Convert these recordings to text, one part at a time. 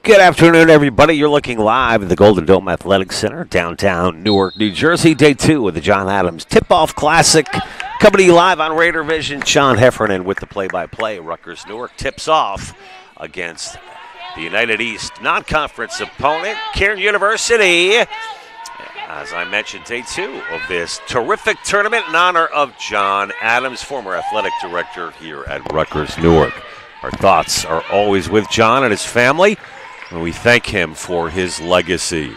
Good afternoon, everybody. You're looking live at the Golden Dome Athletic Center, downtown Newark, New Jersey. Day 2 of the John Adams Tip-Off Classic. Coming to you live on Raider Vision. Sean Heffernan with the play-by-play. Rutgers Newark tips off against the United East non-conference opponent, Cairn University. As I mentioned, day 2 of this terrific tournament in honor of John Adams, former athletic director here at Rutgers Newark. Our thoughts are always with John and his family, and we thank him for his legacy.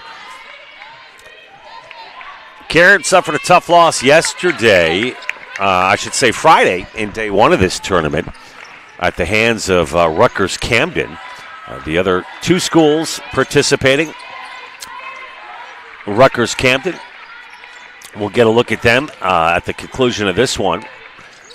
Cairn suffered a tough loss yesterday, Friday, in day 1 of this tournament at the hands of Rutgers Camden. The other 2 schools participating, Rutgers Camden. We'll get a look at them at the conclusion of this one,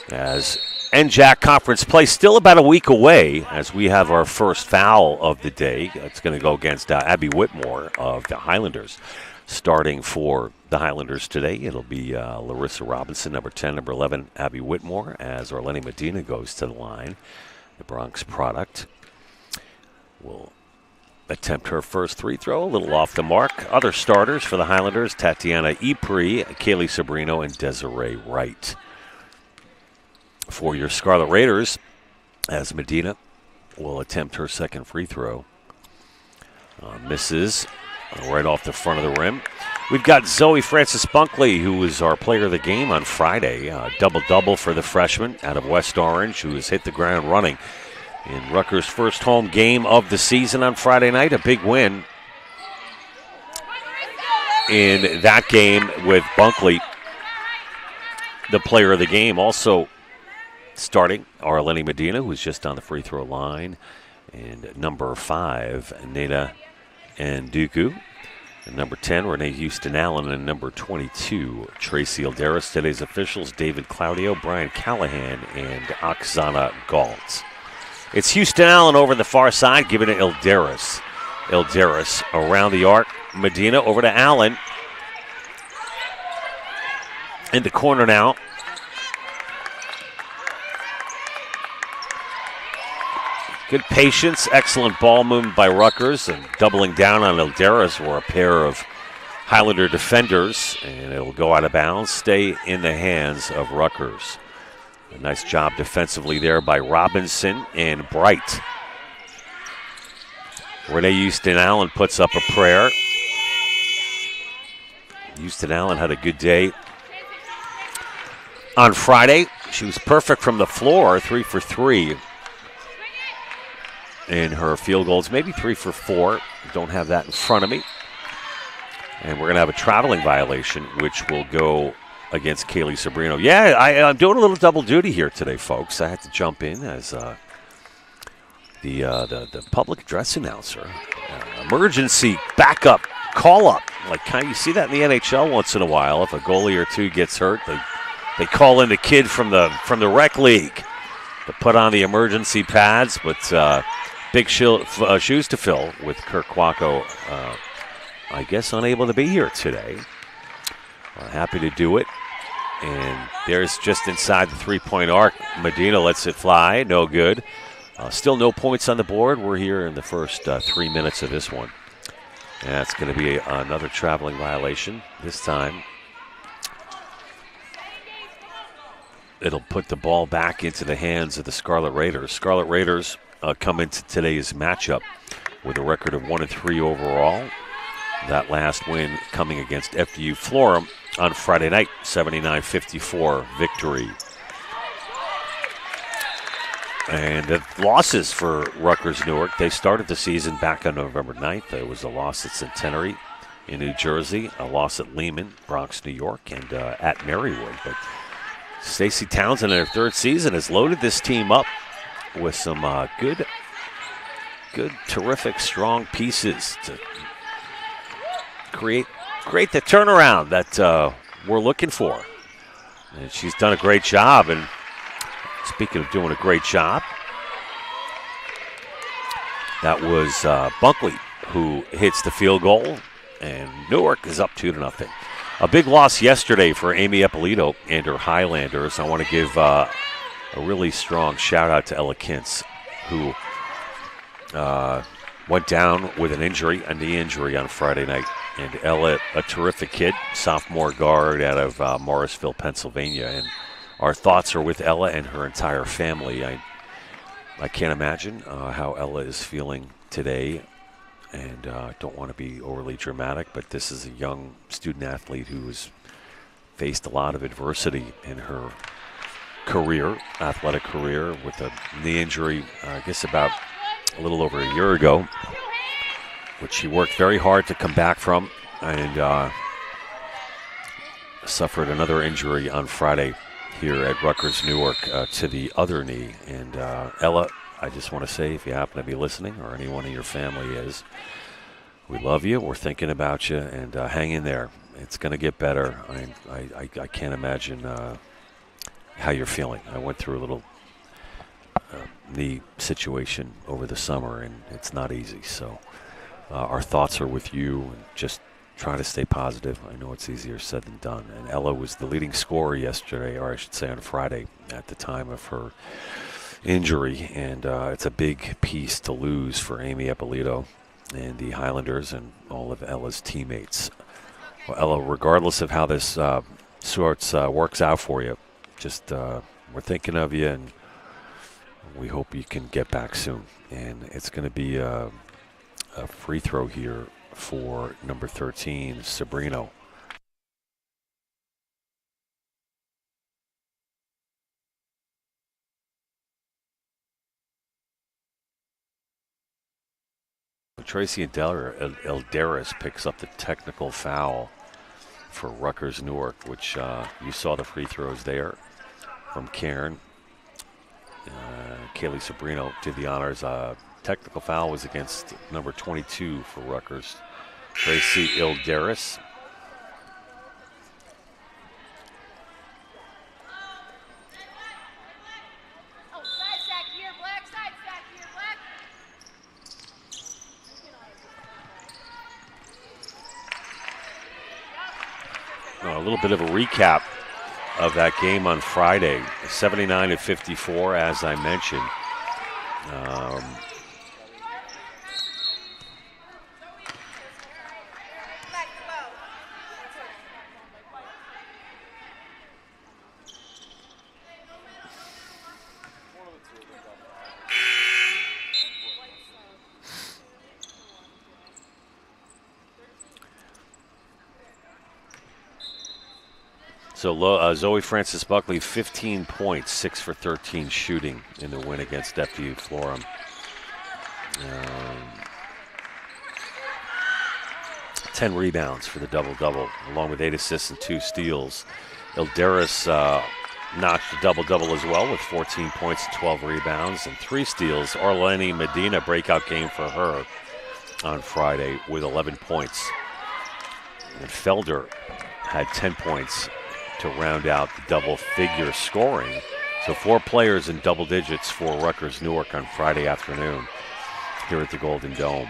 as NJAC conference play still about a week away, as we have our first foul of the day. It's going to go against Abby Whitmore of the Highlanders. Starting for the Highlanders today, it'll be Larissa Robinson, number 10, number 11, Abby Whitmore, as Arlene Medina goes to the line. The Bronx product will attempt her first free throw, a little off the mark. Other starters for the Highlanders, Tatiana Ypres, Kaylee Sabrino, and Desiree Wright. For your Scarlet Raiders, as Medina will attempt her second free throw. Misses right off the front of the rim. We've got Zoe Francis Bunkley, who was our player of the game on Friday. Double-double for the freshman out of West Orange, who has hit the ground running in Rutgers' first home game of the season on Friday night. A big win in that game with Bunkley, the player of the game. Also starting, Arlene Medina, who was just on the free throw line, and number 5, Neda Nduku, and number 10, Renee Houston-Allen, and number 22, Tracy Ilderis. Today's officials, David Claudio, Brian Callahan, and Oksana Galt. It's Houston-Allen over the far side, giving it Ilderis. Ilderis around the arc. Medina over to Allen. In the corner now. Good patience, excellent ball movement by Rutgers, and doubling down on Ilderis were a pair of Highlander defenders, and it'll go out of bounds, stay in the hands of Rutgers. A nice job defensively there by Robinson and Bright. Renee Houston-Allen puts up a prayer. Houston-Allen had a good day on Friday. She was perfect from the floor, 3 for 3 in her field goals, maybe 3 for 4. Don't have that in front of me. And we're going to have a traveling violation, which will go against Kaylee Sabrino. Yeah, I'm doing a little double duty here today, folks. I had to jump in as the public address announcer. Emergency backup call-up. Like, kind of, you see that in the NHL once in a while. If a goalie or two gets hurt, they call in the kid from the rec league to put on the emergency pads. But big shoes to fill with Kirk Quacco, I guess, unable to be here today. Happy to do it. And there's just inside the three-point arc. Medina lets it fly. No good. Still no points on the board. We're here in the first 3 minutes of this one. That's going to be another traveling violation. This time it'll put the ball back into the hands of the Scarlet Raiders. Scarlet Raiders come into today's matchup with a record of 1-3 overall. That last win coming against FDU Florham on Friday night, 79-54 victory. And the losses for Rutgers Newark, they started the season back on November 9th. There was a loss at Centenary in New Jersey, a loss at Lehman, Bronx, New York, and at Marywood. But Stacey Townsend in her 3rd season has loaded this team up with some good, terrific, strong pieces to create the turnaround that we're looking for. And she's done a great job. And speaking of doing a great job, that was Bunkley who hits the field goal, and Newark is up 2-0. A big loss yesterday for Amy Eppolito and her Highlanders. I want to give a really strong shout out to Ella Kintz, who went down with an injury, a knee injury on Friday night. And Ella, a terrific kid, sophomore guard out of Morrisville, Pennsylvania. And our thoughts are with Ella and her entire family. I can't imagine how Ella is feeling today. And don't want to be overly dramatic, but this is a young student athlete who has faced a lot of adversity in her career, athletic career, with a knee injury, I guess about a little over a year ago, which she worked very hard to come back from, and suffered another injury on Friday here at Rutgers Newark to the other knee. And Ella, I just want to say, if you happen to be listening, or anyone in your family is, we love you. We're thinking about you, and hang in there. It's going to get better. I can't imagine how you're feeling. I went through a little knee situation over the summer, and it's not easy. So our thoughts are with you, and just try to stay positive. I know it's easier said than done. And Ella was the leading scorer yesterday, or I should say on Friday, at the time of her injury, and it's a big piece to lose for Amy Eppolito and the Highlanders and all of Ella's teammates. Well, Ella, regardless of how this works out for you, just we're thinking of you, and we hope you can get back soon. And it's going to be a free throw here for number 13, Sabrino. Tracy Elderis picks up the technical foul for Rutgers Newark, which you saw the free throws there from Cairn. Kaylee Sabrino did the honors. Technical foul was against number 22 for Rutgers, Tracy Elderis. A little bit of a recap of that game on Friday. 79-54, as I mentioned. So Zoe Francis Buckley, 15 points, 6 for 13 shooting in the win against FDU Florham. 10 rebounds for the double-double, along with 8 assists and 2 steals. Elderis notched a double-double as well with 14 points and 12 rebounds and 3 steals. Arlene Medina, breakout game for her on Friday with 11 points. And Felder had 10 points to round out the double-figure scoring. So 4 players in double digits for Rutgers Newark on Friday afternoon here at the Golden Dome.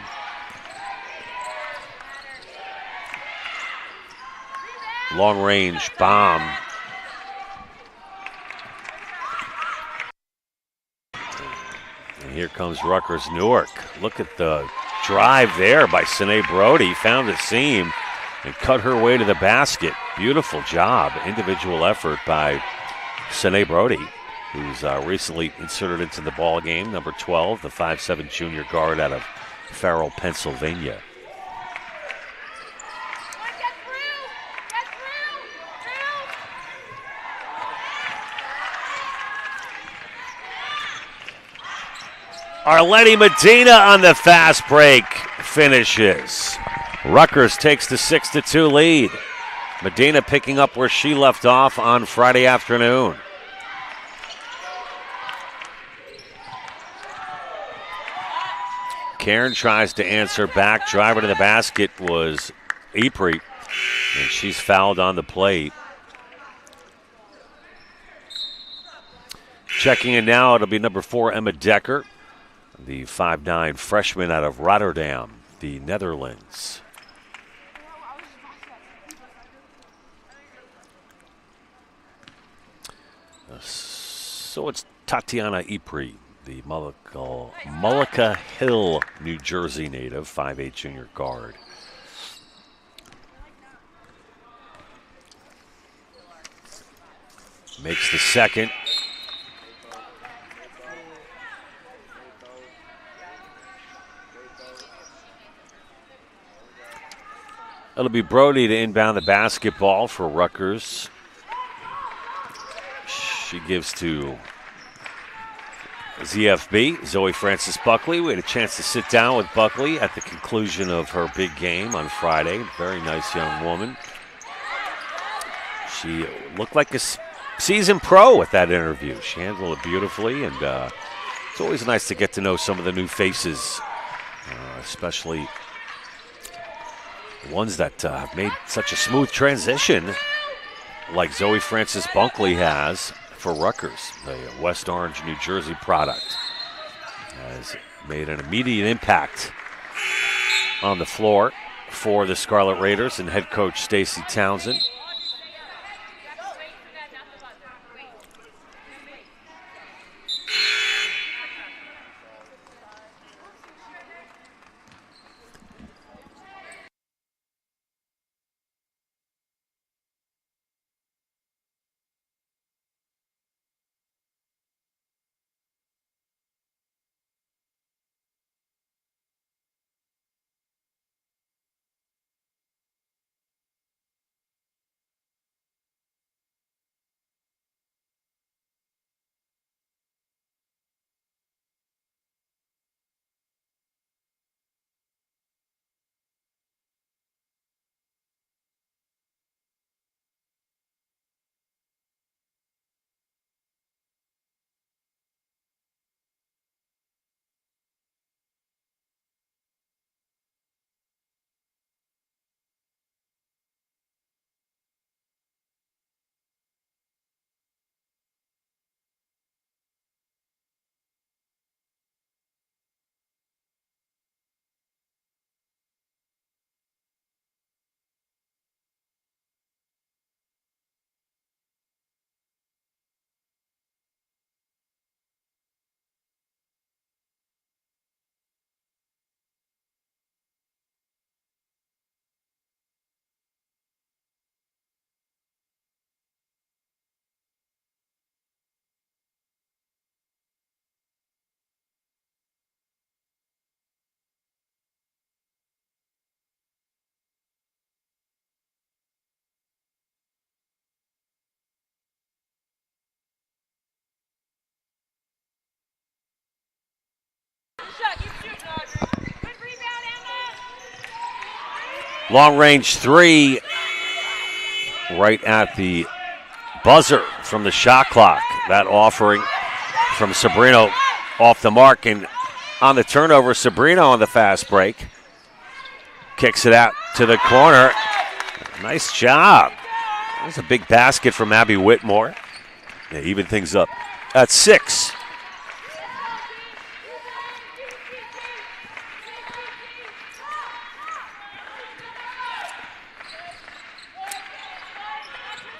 Long-range bomb. And here comes Rutgers Newark. Look at the drive there by Sine Brody. Found the seam and cut her way to the basket. Beautiful job. Individual effort by Sine Brody, who's recently inserted into the ball game. Number 12, the 5'7" junior guard out of Farrell, Pennsylvania. Arlene Medina on the fast break finishes. Rutgers takes the 6-2 lead. Medina picking up where she left off on Friday afternoon. Cairn tries to answer back. Driver to the basket was Ypres, and she's fouled on the plate. Checking in now, it'll be number 4, Emma Decker, the 5'9" freshman out of Rotterdam, the Netherlands. So it's Tatiana Ypres, the Mullica Hill, New Jersey native, 5'8" junior guard. Makes the second. It'll be Brody to inbound the basketball for Rutgers. She gives to ZFB, Zoe Francis Buckley. We had a chance to sit down with Buckley at the conclusion of her big game on Friday. Very nice young woman. She looked like a seasoned pro at that interview. She handled it beautifully, and it's always nice to get to know some of the new faces, especially ones that have made such a smooth transition like Zoe Francis Buckley has for Rutgers. The West Orange, New Jersey product has made an immediate impact on the floor for the Scarlet Raiders and head coach Stacey Townsend. Long range three right at the buzzer from the shot clock. That offering from Sabrino off the mark, and on the turnover, Sabrino on the fast break. Kicks it out to the corner. Nice job. That's a big basket from Abby Whitmore. Yeah, even things up at 6.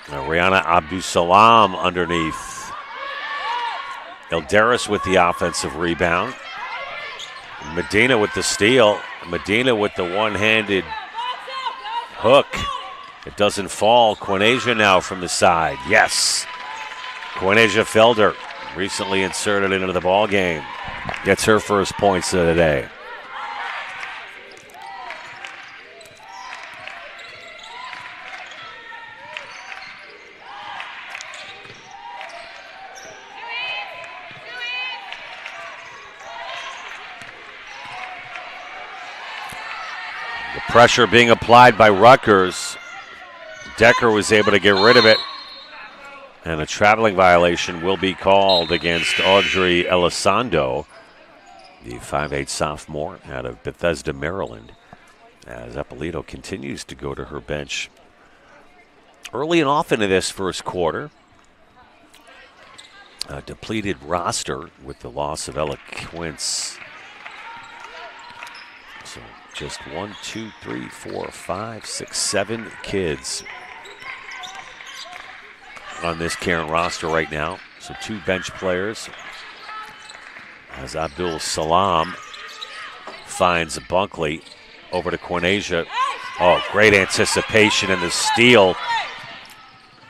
Rihanna Abdusalam underneath. Elderis with the offensive rebound. Medina with the steal. Medina with the one-handed hook. It doesn't fall. Quinasia now from the side. Yes. Quinasia Felder, recently inserted into the ball game, gets her first points of the day. Pressure being applied by Rutgers. Decker was able to get rid of it. And a traveling violation will be called against Audrey Elizondo, the 5'8" sophomore out of Bethesda, Maryland, as Ippolito continues to go to her bench early and often in this first quarter. A depleted roster with the loss of Ella Quince. So just 1, 2, 3, 4, 5, 6, 7 kids on this Cairn roster right now. So 2 bench players as Abdul Salam finds Bunkley over to Quinasia. Oh, great anticipation and the steal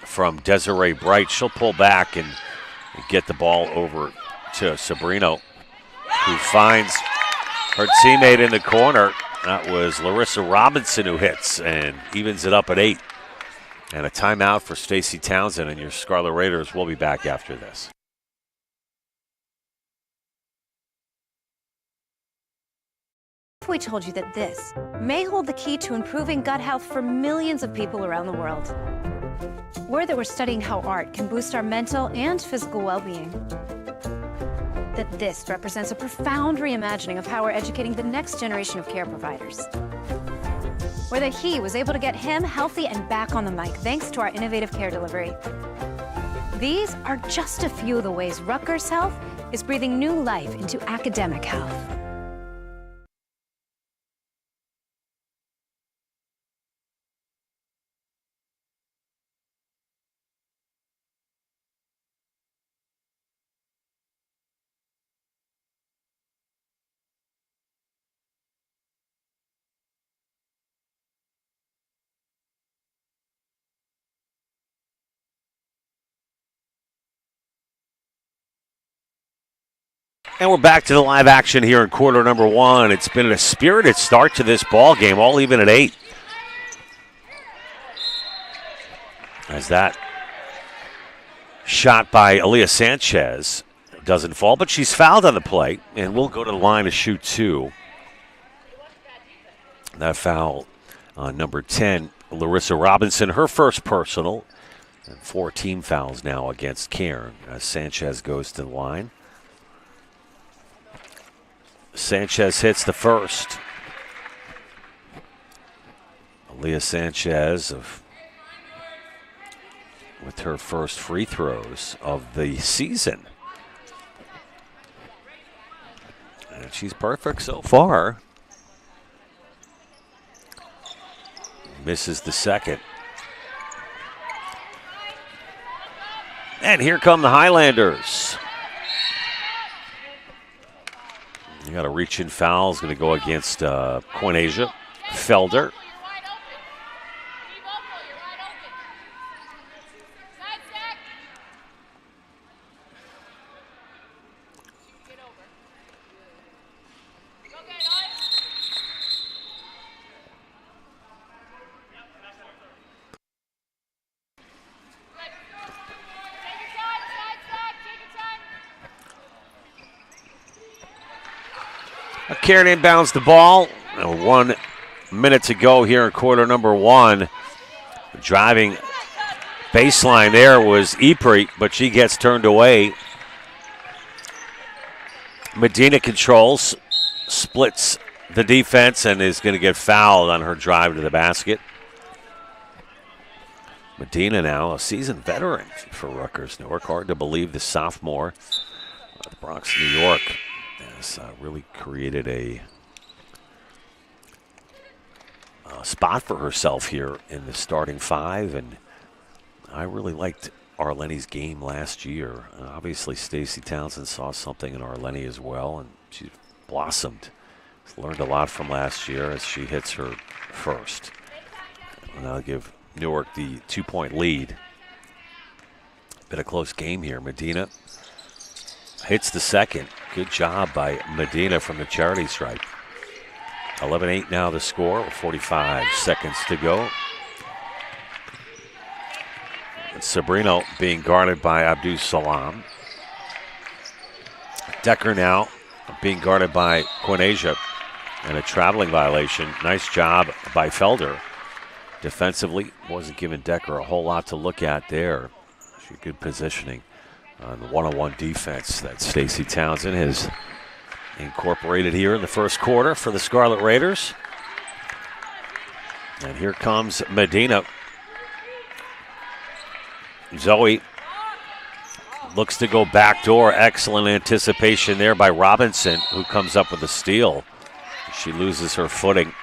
from Desiree Bright. She'll pull back and get the ball over to Sobrino, who finds her teammate in the corner. That was Larissa Robinson who hits and evens it up at 8. And a timeout for Stacey Townsend, and your Scarlet Raiders will be back after this. We told you that this may hold the key to improving gut health for millions of people around the world. Or that we're studying how art can boost our mental and physical well-being. That this represents a profound reimagining of how we're educating the next generation of care providers. Or that he was able to get him healthy and back on the mic thanks to our innovative care delivery. These are just a few of the ways Rutgers Health is breathing new life into academic health. And we're back to the live action here in quarter number 1. It's been a spirited start to this ball game, all even at 8. As that shot by Aaliyah Sanchez doesn't fall, but she's fouled on the play, and we'll go to the line to shoot 2. That foul on number 10, Larissa Robinson, her first personal, and 4 team fouls now against Cairn as Sanchez goes to the line. Sanchez hits the first. Aaliyah Sanchez with her first free throws of the season. And she's perfect so far. Misses the second. And here come the Highlanders. You got a reach-in foul. Is going to go against Quinasia. Felder. Cairn inbounds the ball. 1 minute to go here in quarter number 1. Driving baseline there was Ypres, but she gets turned away. Medina controls, splits the defense, and is going to get fouled on her drive to the basket. Medina now a seasoned veteran for Rutgers Newark. Hard to believe the sophomore, the Bronx, New York, has really created a spot for herself here in the starting 5, and I really liked Arleni's game last year. Obviously, Stacey Townsend saw something in Arleni as well, and she's blossomed. She's learned a lot from last year as she hits her first. And I'll give Newark the 2-point lead. Been a close game here. Medina hits the second. Good job by Medina from the charity stripe. 11-8 now the score with 45 seconds to go. And Sobrino being guarded by Abdul Salam. Decker now being guarded by Quinasia, and a traveling violation. Nice job by Felder. Defensively, wasn't giving Decker a whole lot to look at there. Good positioning on the one-on-one defense that Stacey Townsend has incorporated here in the first quarter for the Scarlet Raiders. And here comes Medina. Zoe looks to go backdoor. Excellent anticipation there by Robinson, who comes up with a steal. She loses her footing.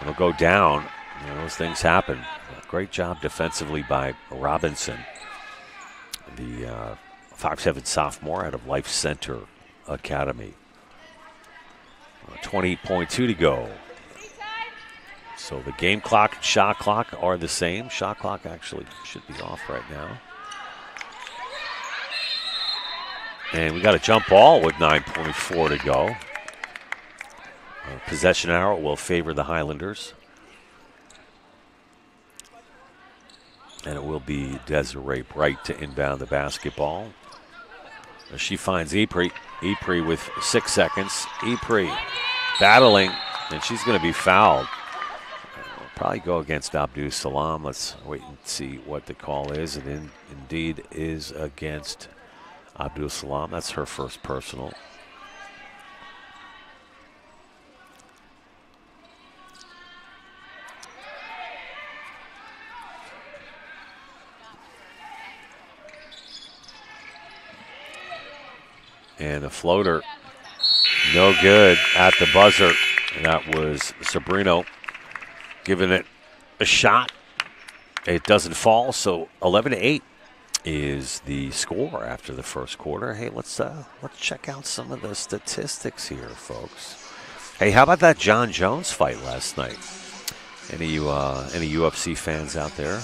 It'll go down. You know, those things happen. Great job defensively by Robinson, the 5'7" sophomore out of Life Center Academy. 20.2 to go. So the game clock and shot clock are the same. Shot clock actually should be off right now. And we got a jump ball with 9.4 to go. Possession arrow will favor the Highlanders. And it will be Desiree Bright to inbound the basketball. As she finds Ypres. Ypres with 6 seconds. Ypres battling, and she's going to be fouled. Probably go against Abdul Salam. Let's wait and see what the call is. It indeed is against Abdul Salam. That's her first personal. And the floater, no good at the buzzer. And that was Sobrino giving it a shot. It doesn't fall, so 11-8 is the score after the first quarter. Hey, let's check out some of the statistics here, folks. Hey, how about that John Jones fight last night? Any UFC fans out there?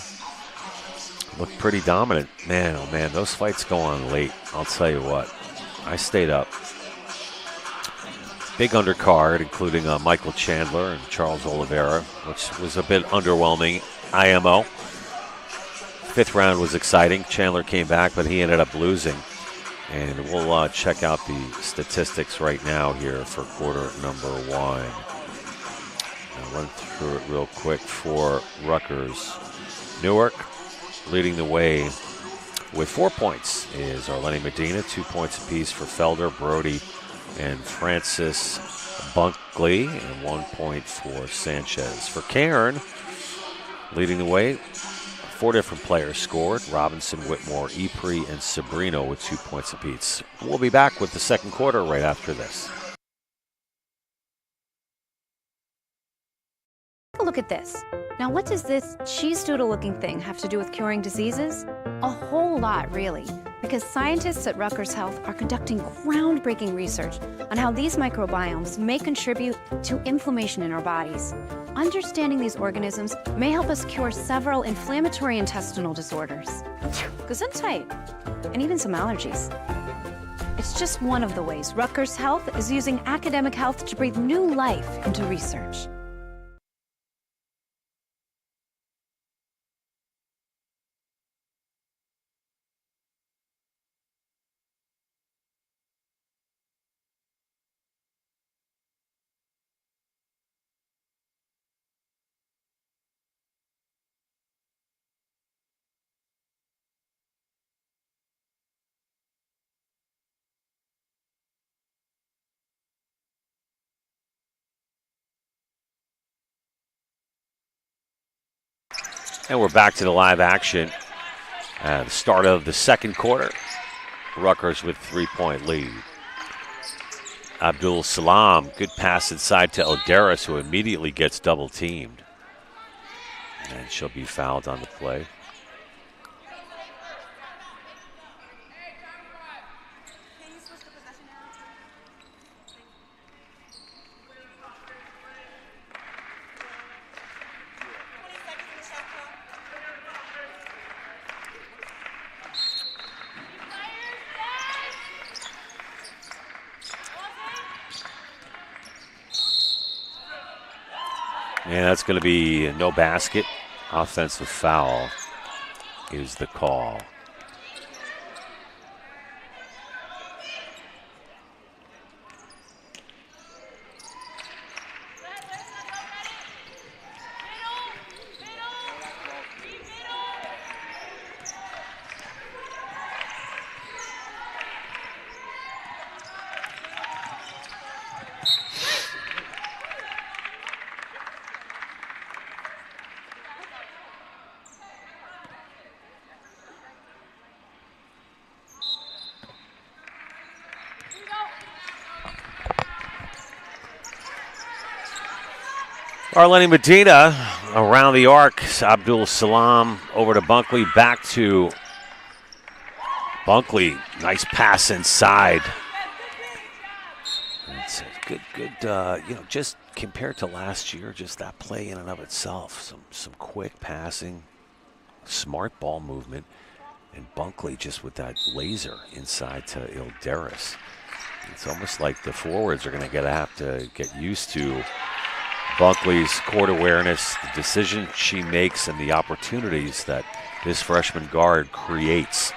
Looked pretty dominant. Man, oh man, those fights go on late. I'll tell you what. I stayed up. Big undercard, including Michael Chandler and Charles Oliveira, which was a bit underwhelming. IMO. Fifth round was exciting. Chandler came back, but he ended up losing. And we'll check out the statistics right now here for quarter number one. I'll run through it real quick for Rutgers. Newark leading the way with 4 points is Arlene Medina, 2 points apiece for Felder, Brody, and Francis Bunkley, and 1 point for Sanchez. For Cairn, leading the way, 4 different players scored. Robinson, Whitmore, Ypres, and Sobrino with 2 points apiece. We'll be back with the second quarter right after this. Take a look at this. Now, what does this cheese doodle-looking thing have to do with curing diseases? A whole lot, really, because scientists at Rutgers Health are conducting groundbreaking research on how these microbiomes may contribute to inflammation in our bodies. Understanding these organisms may help us cure several inflammatory intestinal disorders, Gesundheit, and even some allergies. It's just one of the ways Rutgers Health is using academic health to breathe new life into research. And we're back to the live action at the start of the second quarter. Rutgers with 3-point lead. Abdul Salam, good pass inside to Oderis, who immediately gets double teamed. And she'll be fouled on the play. And that's going to be no basket. Offensive foul is the call. Arlene Medina around the arc. Abdul Salam over to Bunkley. Back to Bunkley. Nice pass inside. It's a good, just compared to last year, just that play in and of itself. Some quick passing, smart ball movement, and Bunkley just with that laser inside to Ilderis. It's almost like the forwards are going to have to get used to Bunkley's court awareness, the decisions she makes, and the opportunities that this freshman guard creates.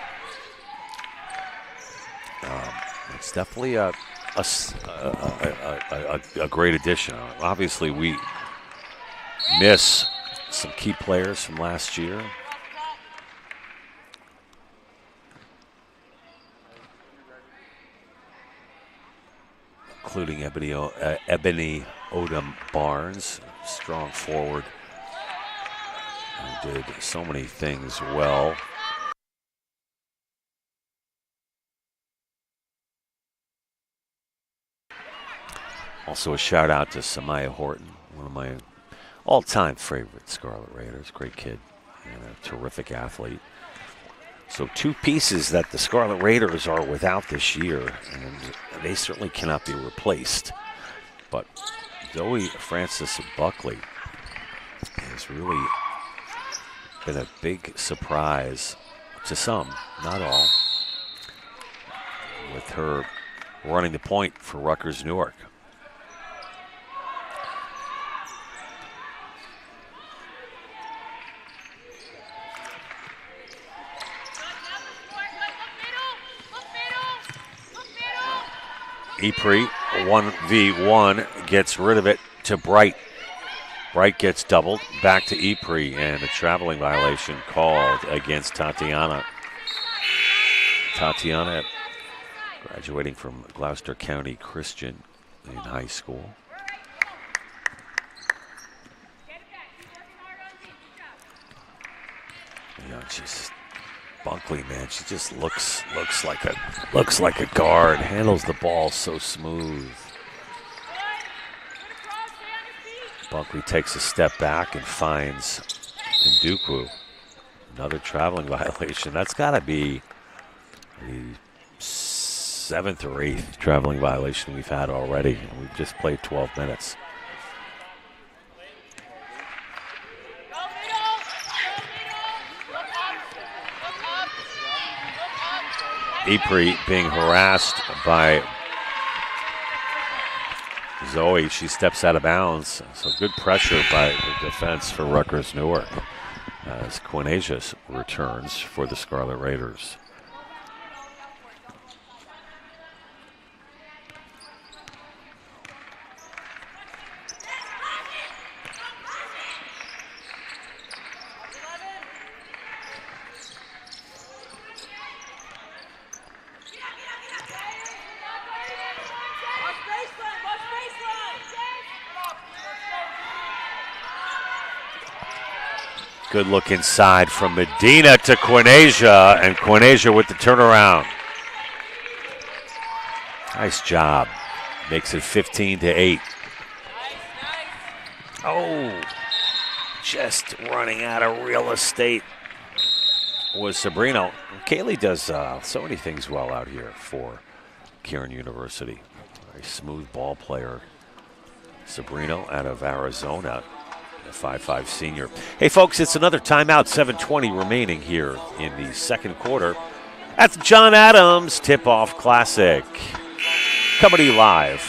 It's definitely a great addition. Obviously, we miss some key players from last year. Including Ebony Odom Barnes, strong forward who did so many things well. Also a shout out to Samaya Horton, one of my all-time favorite Scarlet Raiders. Great kid and a terrific athlete. So two pieces that the Scarlet Raiders are without this year, and they certainly cannot be replaced. But Zoe Francis Buckley has really been a big surprise to some, not all, with her running the point for Rutgers Newark. Ypres 1v1 gets rid of it to Bright. Bright gets doubled back to Ypres, and a traveling violation called against Tatiana. Tatiana, graduating from Gloucester County Christian in high school. She's Bunkley, man. She just looks like a guard. Handles the ball so smooth. Bunkley takes a step back and finds Ndukwu. Another traveling violation. That's got to be the 7th or 8th traveling violation we've had already. And we've just played 12 minutes. Ypres being harassed by Zoe. She steps out of bounds. So good pressure by the defense for Rutgers Newark as Quinasius returns for the Scarlet Raiders. Good look inside from Medina to Quinasia, and Quinasia with the turnaround. Nice job. Makes it 15-8. Oh, just running out of real estate was Sabrino. Kaylee does so many things well out here for Cairn University. Very smooth ball player. Sabrino out of Arizona. A 5'5" senior. Hey, folks, it's another timeout. 7:20 remaining here in the second quarter at the John Adams Tip-Off Classic. Coming to you live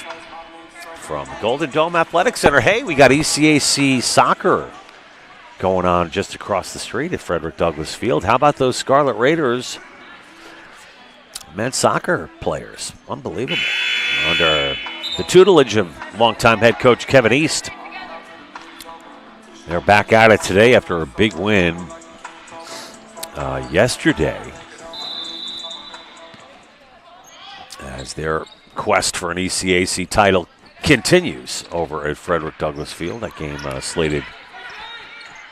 from Golden Dome Athletic Center. Hey, we got ECAC soccer going on just across the street at Frederick Douglass Field. How about those Scarlet Raiders men's soccer players? Unbelievable. Under the tutelage of longtime head coach Kevin East. They're back at it today after a big win yesterday, as their quest for an ECAC title continues over at Frederick Douglass Field. That game slated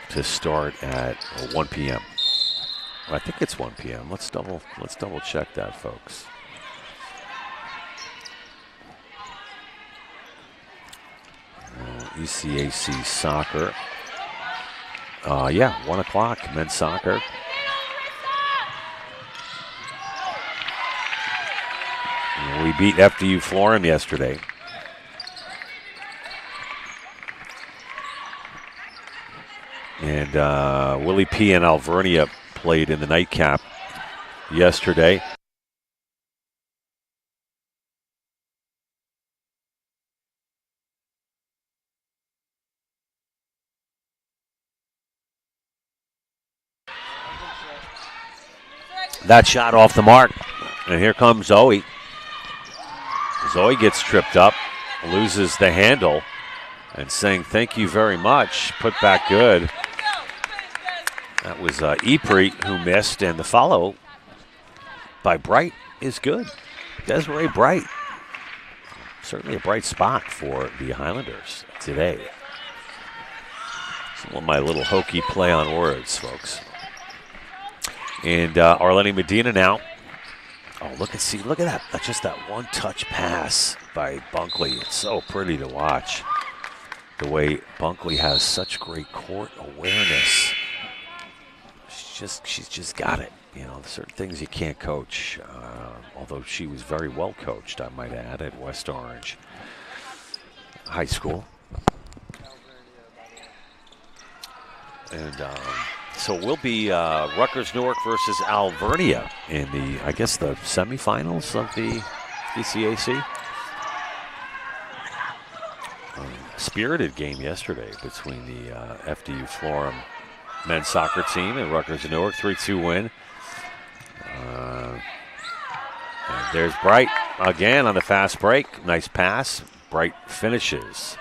to start at 1 p.m. I think it's 1 p.m. Let's double check that, folks. ECAC soccer. 1 o'clock, men's soccer. We beat FDU Florham yesterday, And Willie P. and Alvernia played in the nightcap yesterday. That shot off the mark. And here comes Zoe. Zoe gets tripped up, loses the handle, and saying thank you very much. Put back good. That was Ypres who missed, and the follow by Bright is good. Desiree Bright. Certainly a bright spot for the Highlanders today. Some of my little hokey play on words, folks. And Arlene Medina now. Oh, look at that. That's just that one-touch pass by Bunkley. It's so pretty to watch. The way Bunkley has such great court awareness. She's just got it. You know, certain things you can't coach. Although she was very well coached, I might add, at West Orange High School. And so we'll be Rutgers Newark versus Alvernia in the, I guess, the semifinals of the ECAC. Spirited game yesterday between the FDU Florham men's soccer team and Rutgers Newark, 3-2 win. And there's Bright again on the fast break. Nice pass. Bright finishes.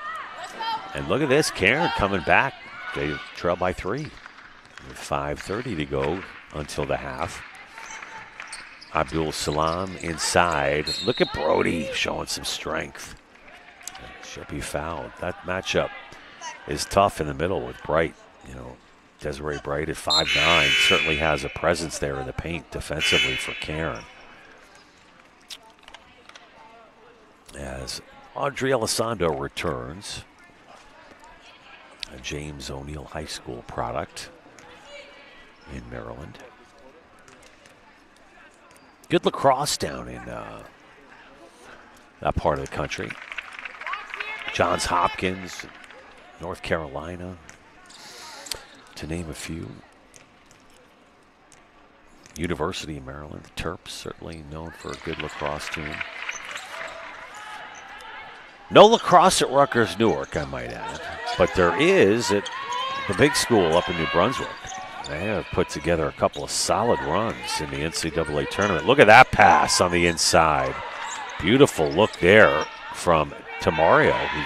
And look at this, Cairn coming back. They trail by 3. With 5:30 to go until the half. Abdul Salam inside. Look at Brody showing some strength. Should be fouled. That matchup is tough in the middle with Bright. You know, Desiree Bright at 5'9" certainly has a presence there in the paint defensively for Cairn. As Audrey Elizondo returns, a James O'Neill High School product in Maryland. Good lacrosse down in that part of the country. Johns Hopkins, North Carolina, to name a few. University of Maryland, the Terps, certainly known for a good lacrosse team. No lacrosse at Rutgers Newark, I might add, but there is at the big school up in New Brunswick. They have put together a couple of solid runs in the NCAA tournament. Look at that pass on the inside. Beautiful look there from Tamario, who's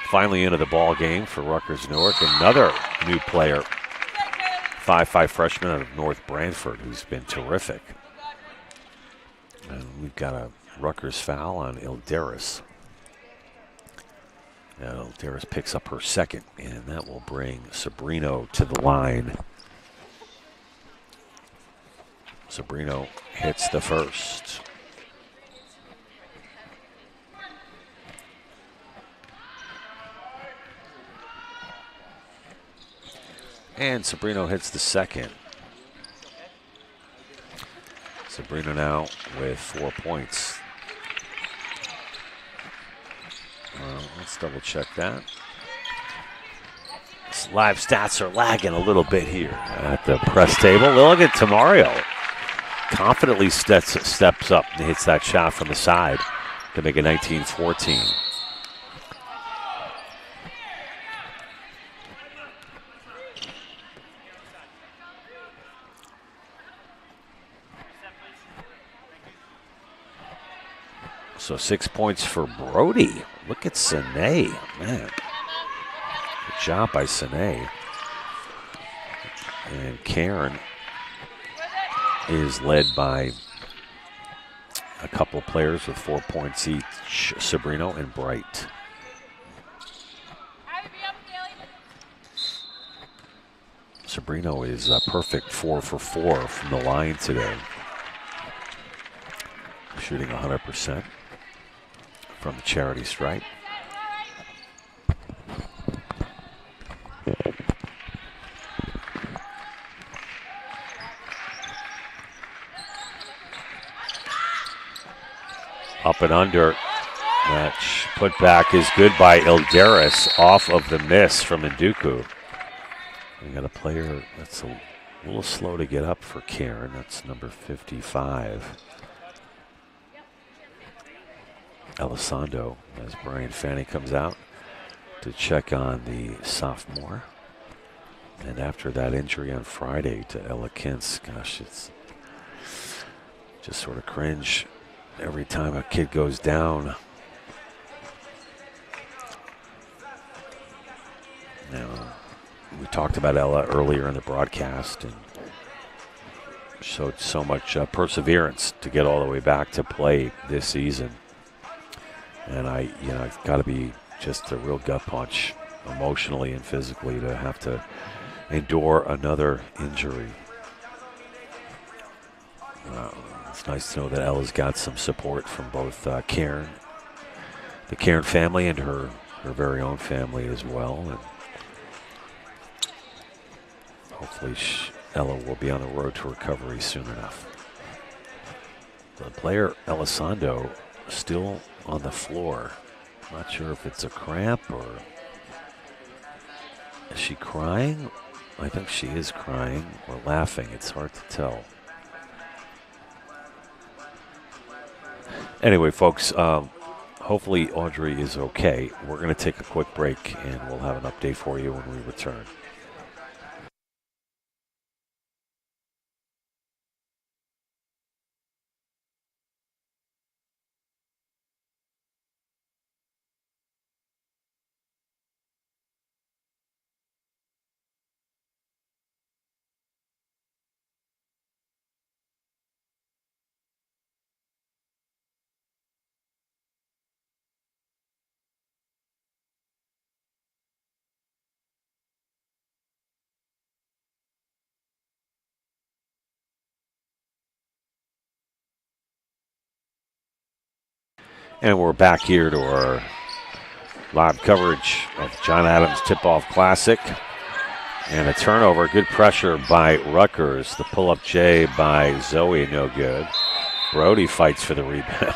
finally into the ball game for Rutgers Newark. Another new player, 5'5" freshman out of North Branford, who's been terrific. And we've got a Rutgers foul on Ilderis. Ilderis picks up her second, and that will bring Sabrino to the line. Sabrino hits the first. And Sabrino hits the second. Sabrino now with 4 points. Let's double check that. Live stats are lagging a little bit here at the press table. Look at Tamario. Confidently steps up and hits that shot from the side to make it 19-14. So 6 points for Brody. Look at Sine, man. Good job by Sine. And Cairn is led by a couple players with 4 points each, Sabrino and Bright. Sabrino is a perfect 4 for 4 from the line today. Shooting 100%. From the charity stripe. Up and under. That put back is good by Ilderis off of the miss from Nduku. We got a player that's a little slow to get up for Cairn. That's number 55. Elizondo, as Brian Fanny comes out to check on the sophomore. And after that injury on Friday to Ella Kintz, gosh, it's just sort of cringe every time a kid goes down. Now, we talked about Ella earlier in the broadcast and showed so much perseverance to get all the way back to play this season. And it's got to be just a real gut punch emotionally and physically to have to endure another injury. It's nice to know that Ella's got some support from both Cairn, the Cairn family, and her very own family as well. And hopefully Ella will be on the road to recovery soon enough. The player, Elizondo, still on the floor. Not sure if it's a cramp or is she crying? I think she is crying or laughing. It's hard to tell. Anyway, folks, hopefully Audrey is okay. We're going to take a quick break and we'll have an update for you when we return. And we're back here to our live coverage of John Adams Tip-Off Classic. And a turnover, good pressure by Rutgers. The pull-up J by Zoe, no good. Brody fights for the rebound.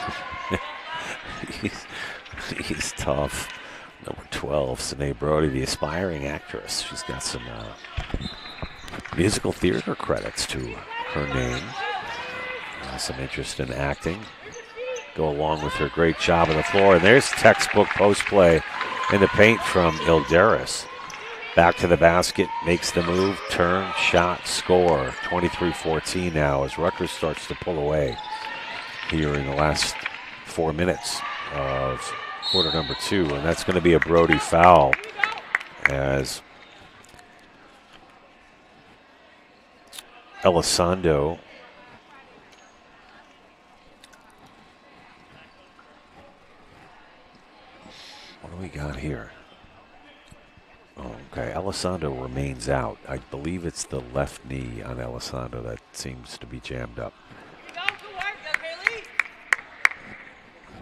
he's tough. Number 12, Sinead Brody, the aspiring actress. She's got some musical theater credits to her name. Some interest in acting. Go along with her great job on the floor. And there's textbook post play in the paint from Ilderis. Back to the basket, makes the move, turn, shot, score. 23-14 now as Rutgers starts to pull away here in the last 4 minutes of quarter number 2. And that's going to be a Brody foul as Elizondo what do we got here? Oh, okay, Elizondo remains out. I believe it's the left knee on Elizondo that seems to be jammed up.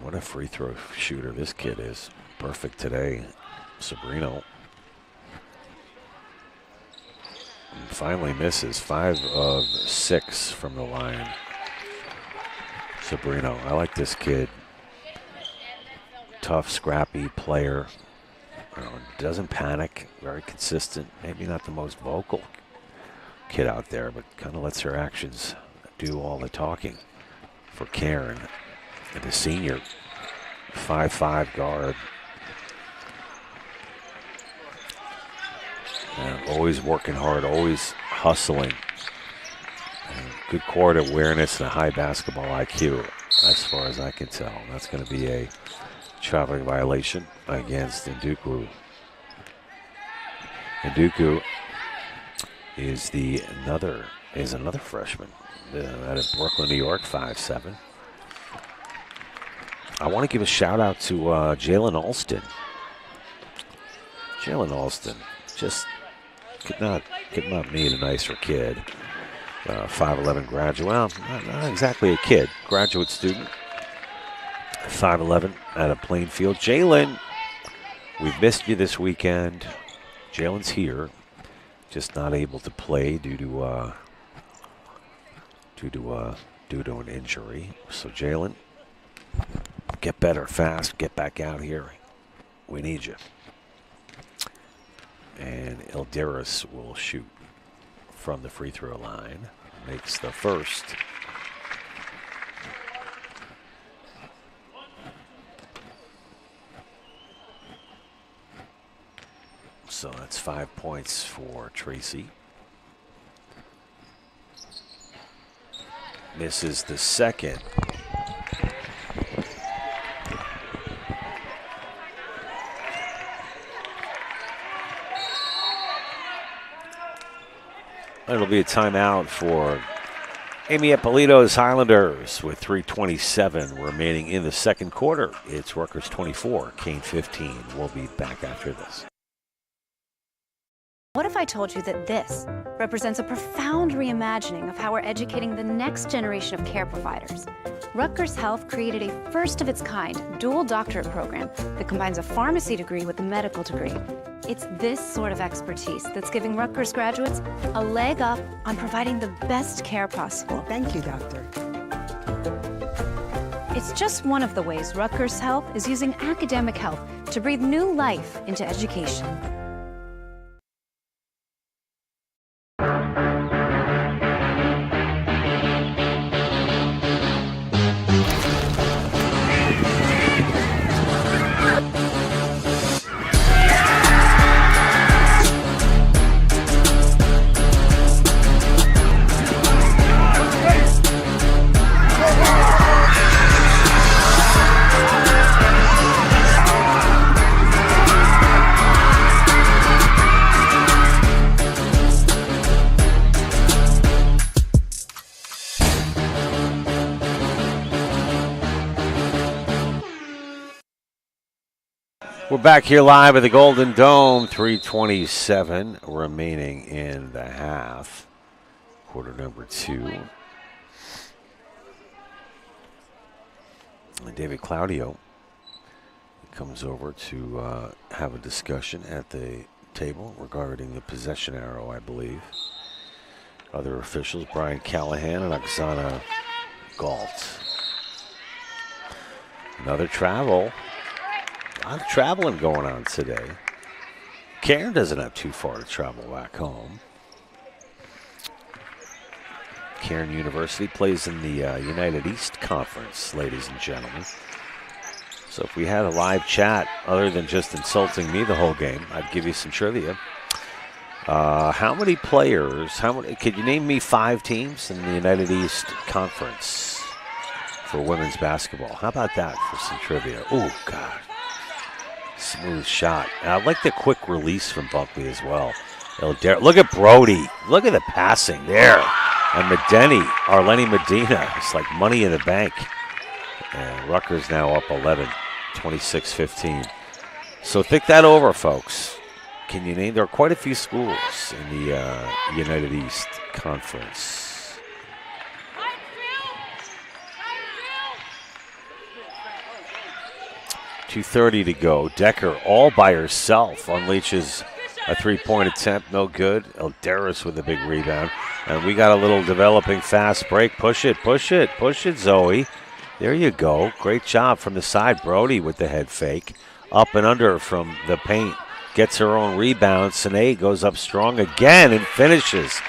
What a free throw shooter this kid is. Perfect today, Sabrino. And finally misses 5 of 6 from the line. Sabrino, I like this kid. Tough, scrappy player. Doesn't panic, very consistent. Maybe not the most vocal kid out there, but kind of lets her actions do all the talking for Cairn. And the senior 5'5" guard. And always working hard, always hustling. And good court awareness and a high basketball IQ, as far as I can tell. That's going to be a traveling violation against Nduku. Nduku is another freshman out of Brooklyn, New York, 5'7". I want to give a shout out to Jalen Alston. Jalen Alston just could not meet a nicer kid. 5'11" graduate. Well, not exactly a kid. Graduate student. 5'11" out of Plainfield. Jalen, we've missed you this weekend. Jalen's here, just not able to play due to an injury. So Jalen, get better fast. Get back out here. We need you. And Ilderis will shoot from the free throw line. Makes the first. So that's 5 points for Tracy. Misses the second. It'll be a timeout for Amy Ippolito's Highlanders with 3:27 remaining in the second quarter. It's Rutgers 24, Cairn 15. We'll be back after this. What if I told you that this represents a profound reimagining of how we're educating the next generation of care providers? Rutgers Health created a first-of-its-kind dual doctorate program that combines a pharmacy degree with a medical degree. It's this sort of expertise that's giving Rutgers graduates a leg up on providing the best care possible. Thank you, doctor. It's just one of the ways Rutgers Health is using academic health to breathe new life into education. We're back here live at the Golden Dome. 3:27 remaining in the half. Quarter number 2. And David Claudio comes over to have a discussion at the table regarding the possession arrow, I believe. Other officials, Brian Callahan and Oksana Galt. Another travel. A lot of traveling going on today. Cairn doesn't have too far to travel back home. Cairn University plays in the United East Conference, ladies and gentlemen. So if we had a live chat, other than just insulting me the whole game, I'd give you some trivia. How many players, could you name me 5 teams in the United East Conference for women's basketball? How about that for some trivia? Oh, God. Smooth shot. And I like the quick release from Buckley as well. Look at Brody. Look at the passing there. And Arlene Medina. It's like money in the bank. And Rutgers now up 11, 26-15. So think that over, folks. Can you name? There are quite a few schools in the United East Conference. 2:30 to go. Decker all by herself unleashes a three-point attempt. No good. Ilderis with a big rebound. And we got a little developing fast break. Push it, Zoe. There you go. Great job from the side. Brody with the head fake. Up and under from the paint. Gets her own rebound. Sine goes up strong again and finishes.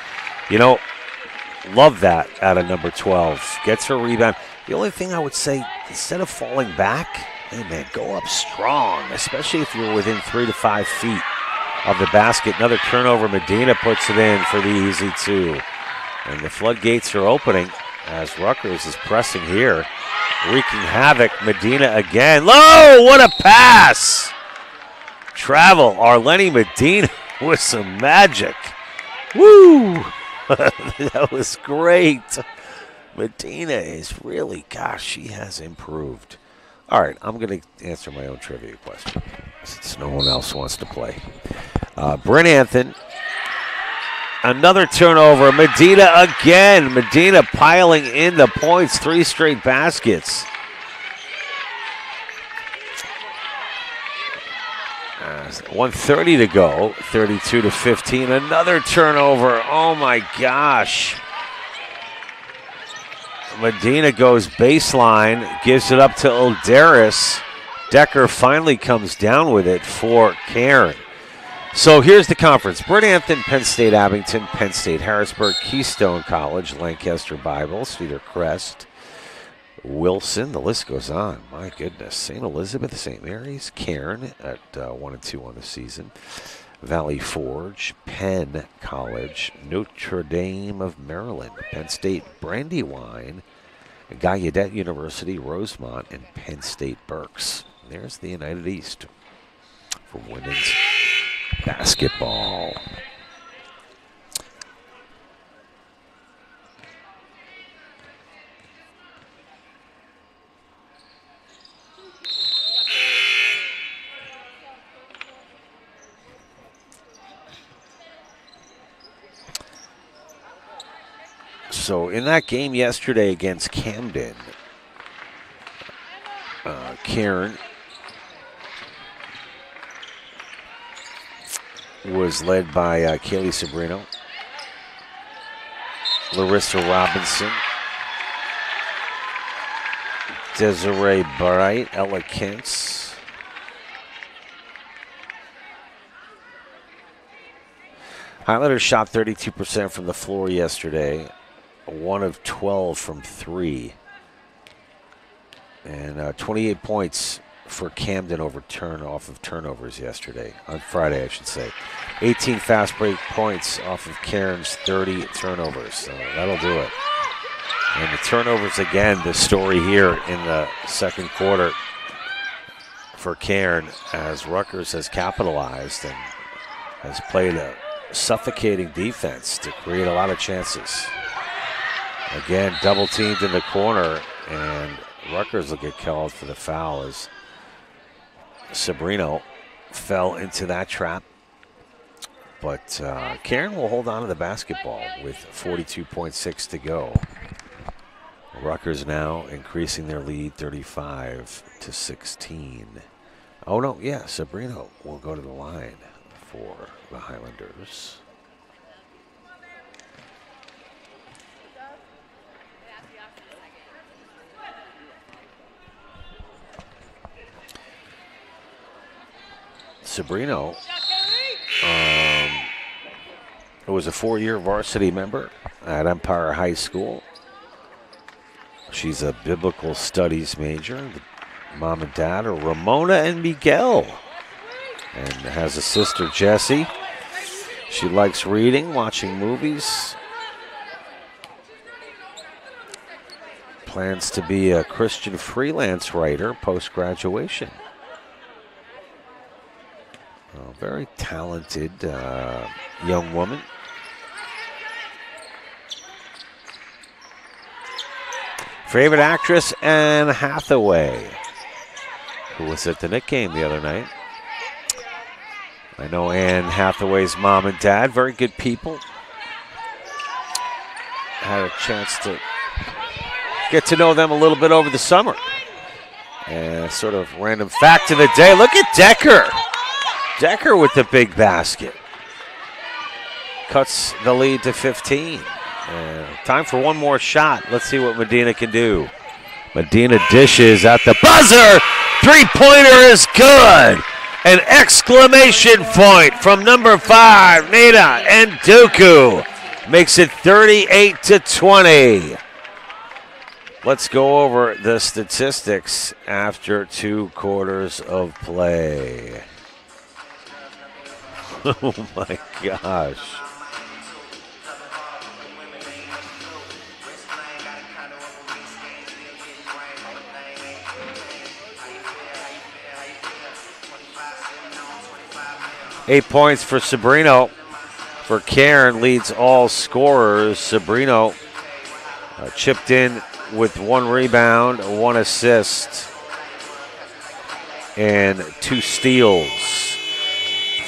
You know, love that out of number 12. Gets her rebound. The only thing I would say, instead of falling back, hey, man, go up strong, especially if you're within 3 to 5 feet of the basket. Another turnover. Medina puts it in for the easy 2. And the floodgates are opening as Rutgers is pressing here. Wreaking havoc. Medina again. Low! What a pass! Travel. Arlene Medina with some magic. Woo! That was great. Medina is really, gosh, she has improved. All right, I'm going to answer my own trivia question since no one else wants to play. Bryn Anthony, another turnover. Medina again. Medina piling in the points, 3 straight baskets. 1:30 to go, 32-15. Another turnover. Oh my gosh. Medina goes baseline, gives it up to Ilderis. Decker finally comes down with it for Cairn. So here's the conference. Bridhampton, Penn State Abington, Penn State Harrisburg, Keystone College, Lancaster Bible, Cedar Crest, Wilson. The list goes on. My goodness. St. Elizabeth, St. Mary's, Cairn at 1-2 on the season. Valley Forge, Penn College, Notre Dame of Maryland, Penn State Brandywine, Gallaudet University, Rosemont, and Penn State Berks. There's the United East for women's basketball. So in that game yesterday against Camden, Cairn was led by Kaylee Sabrino, Larissa Robinson, Desiree Bright, Ella Kentz, Highlanders shot 32% from the floor yesterday, 1 of 12 from 3. And 28 points for Camden off of turnovers yesterday, on Friday, I should say. 18 fast break points off of Cairn's 30 turnovers, so that'll do it. And the turnovers, again, the story here in the second quarter for Cairn, as Rutgers has capitalized and has played a suffocating defense to create a lot of chances. Again, double teamed in the corner, and Rutgers will get called for the foul as Sabrino fell into that trap. But Cairn will hold on to the basketball with 42.6 to go. Rutgers now increasing their lead 35-16. Oh, no, yeah, Sabrino will go to the line for the Highlanders. Sabrino was a 4-year varsity member at Empire High School. She's a biblical studies major. Mom and dad are Ramona and Miguel, and has a sister, Jessie. She likes reading, watching movies. Plans to be a Christian freelance writer post-graduation. Very talented young woman. Favorite actress, Anne Hathaway, who was at the Knick game the other night. I know Anne Hathaway's mom and dad, very good people. Had a chance to get to know them a little bit over the summer. And sort of random fact of the day, look at Decker. Decker with the big basket. Cuts the lead to 15. Time for one more shot. Let's see what Medina can do. Medina dishes at the buzzer. Three-pointer is good. An exclamation point from number 5, Nina Nduku. Makes it 38-20. Let's go over the statistics after 2 quarters of play. Oh my gosh. Eight points for Sabrino. For Cairn, leads all scorers. Sabrino chipped in with 1 rebound, 1 assist, and 2 steals.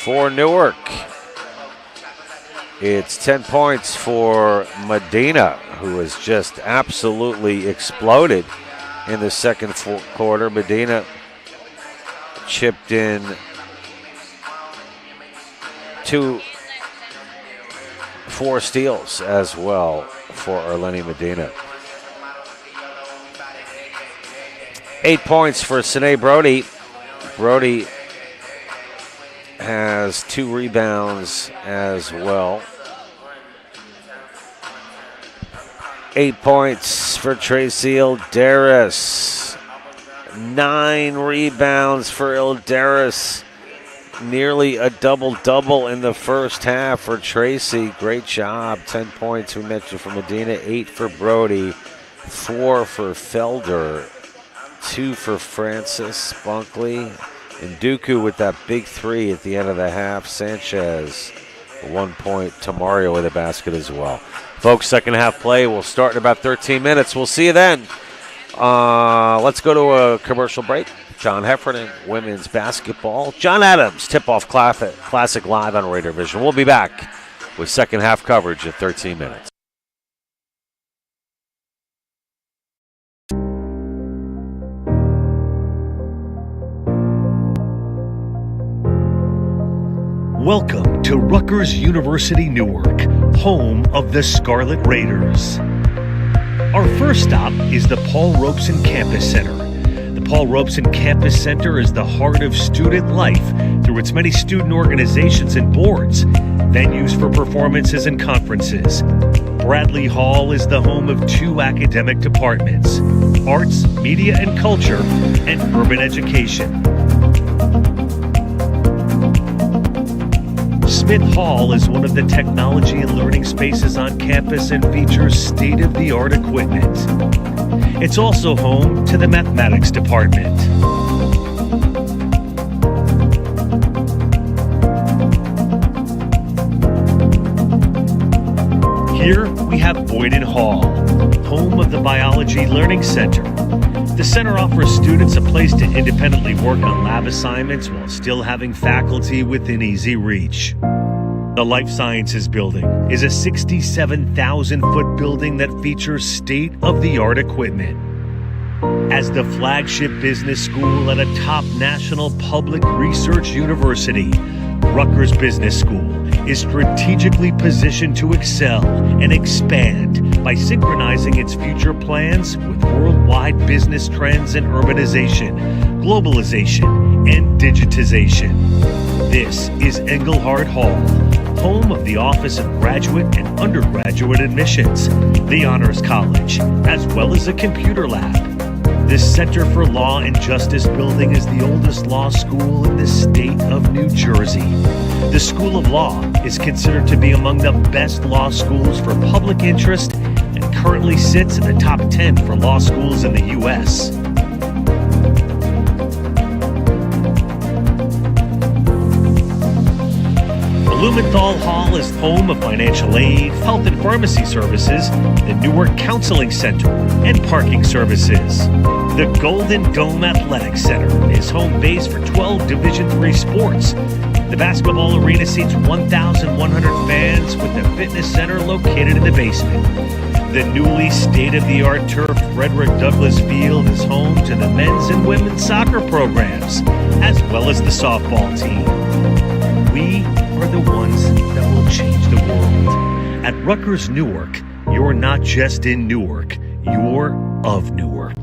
For Newark, it's 10 points for Medina, who has just absolutely exploded in the second quarter. Medina chipped in 4 steals as well for Arlene Medina. 8 points for Sine Brody. Brody has has 2 rebounds as well. 8 points for Tracy Ilderis. 9 rebounds for Ilderis. Nearly a double-double in the first half for Tracy. Great job. 10 points we mentioned for Medina, 8 for Brody, 4 for Felder, 2 for Francis Bunkley. And Dooku with that big 3 at the end of the half. Sanchez, 1 point. Tamario with a basket as well. Folks, second half play will start in about 13 minutes. We'll see you then. Let's go to a commercial break. John Heffernan, women's basketball. John Adams, tip-off classic live on Raider Vision. We'll be back with second half coverage in 13 minutes. Welcome to Rutgers University Newark, home of the Scarlet Raiders. Our first stop is the Paul Robeson Campus Center. The Paul Robeson Campus Center is the heart of student life through its many student organizations and boards, venues for performances and conferences. Bradley Hall is the home of 2 academic departments, arts, media and culture, and urban education. Smith Hall is one of the technology and learning spaces on campus and features state-of-the-art equipment. It's also home to the mathematics department. Here we have Boyden Hall, home of the Biology Learning Center. The center offers students a place to independently work on lab assignments while still having faculty within easy reach. The Life Sciences Building is a 67,000-foot building that features state-of-the-art equipment. As the flagship business school at a top national public research university, Rutgers Business School is strategically positioned to excel and expand by synchronizing its future plans with worldwide business trends in urbanization, globalization, and digitization. This is Engelhard Hall, home of the Office of Graduate and Undergraduate Admissions, the Honors College, as well as a computer lab. The Center for Law and Justice building is the oldest law school in the state of New Jersey. The School of Law is considered to be among the best law schools for public interest and currently sits in the top 10 for law schools in the U.S. Blumenthal Hall is home of financial aid, health and pharmacy services, the Newark Counseling Center, and parking services. The Golden Dome Athletic Center is home base for 12 Division III sports. The basketball arena seats 1,100 fans with the fitness center located in the basement. The newly state-of-the-art turf Frederick Douglass Field is home to the men's and women's soccer programs, as well as the softball team. We are the ones that will change the world. At Rutgers Newark, you're not just in Newark, you're of Newark.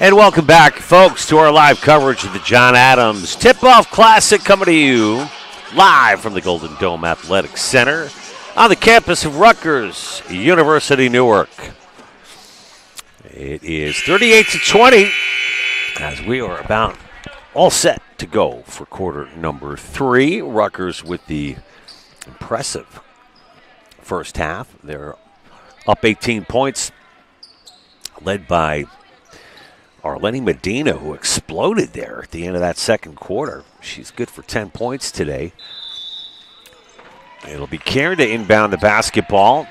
And welcome back, folks, to our live coverage of the John Adams Tip-Off Classic, coming to you live from the Golden Dome Athletic Center on the campus of Rutgers University, Newark. It is 38-20 as we are about all set to go for quarter number 3. Rutgers with the impressive first half. They're up 18 points, led by Arlene Medina, who exploded there at the end of that second quarter. She's good for 10 points today. It'll be Cairn to inbound the basketball.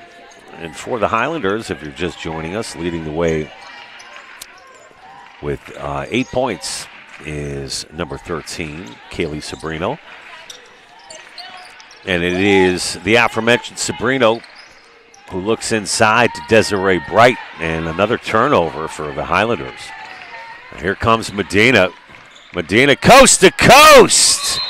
And for the Highlanders, if you're just joining us, leading the way with 8 points is number 13, Kaylee Sabrino. And it is the aforementioned Sabrino who looks inside to Desiree Bright, and another turnover for the Highlanders. Here comes Medina. Medina coast to coast.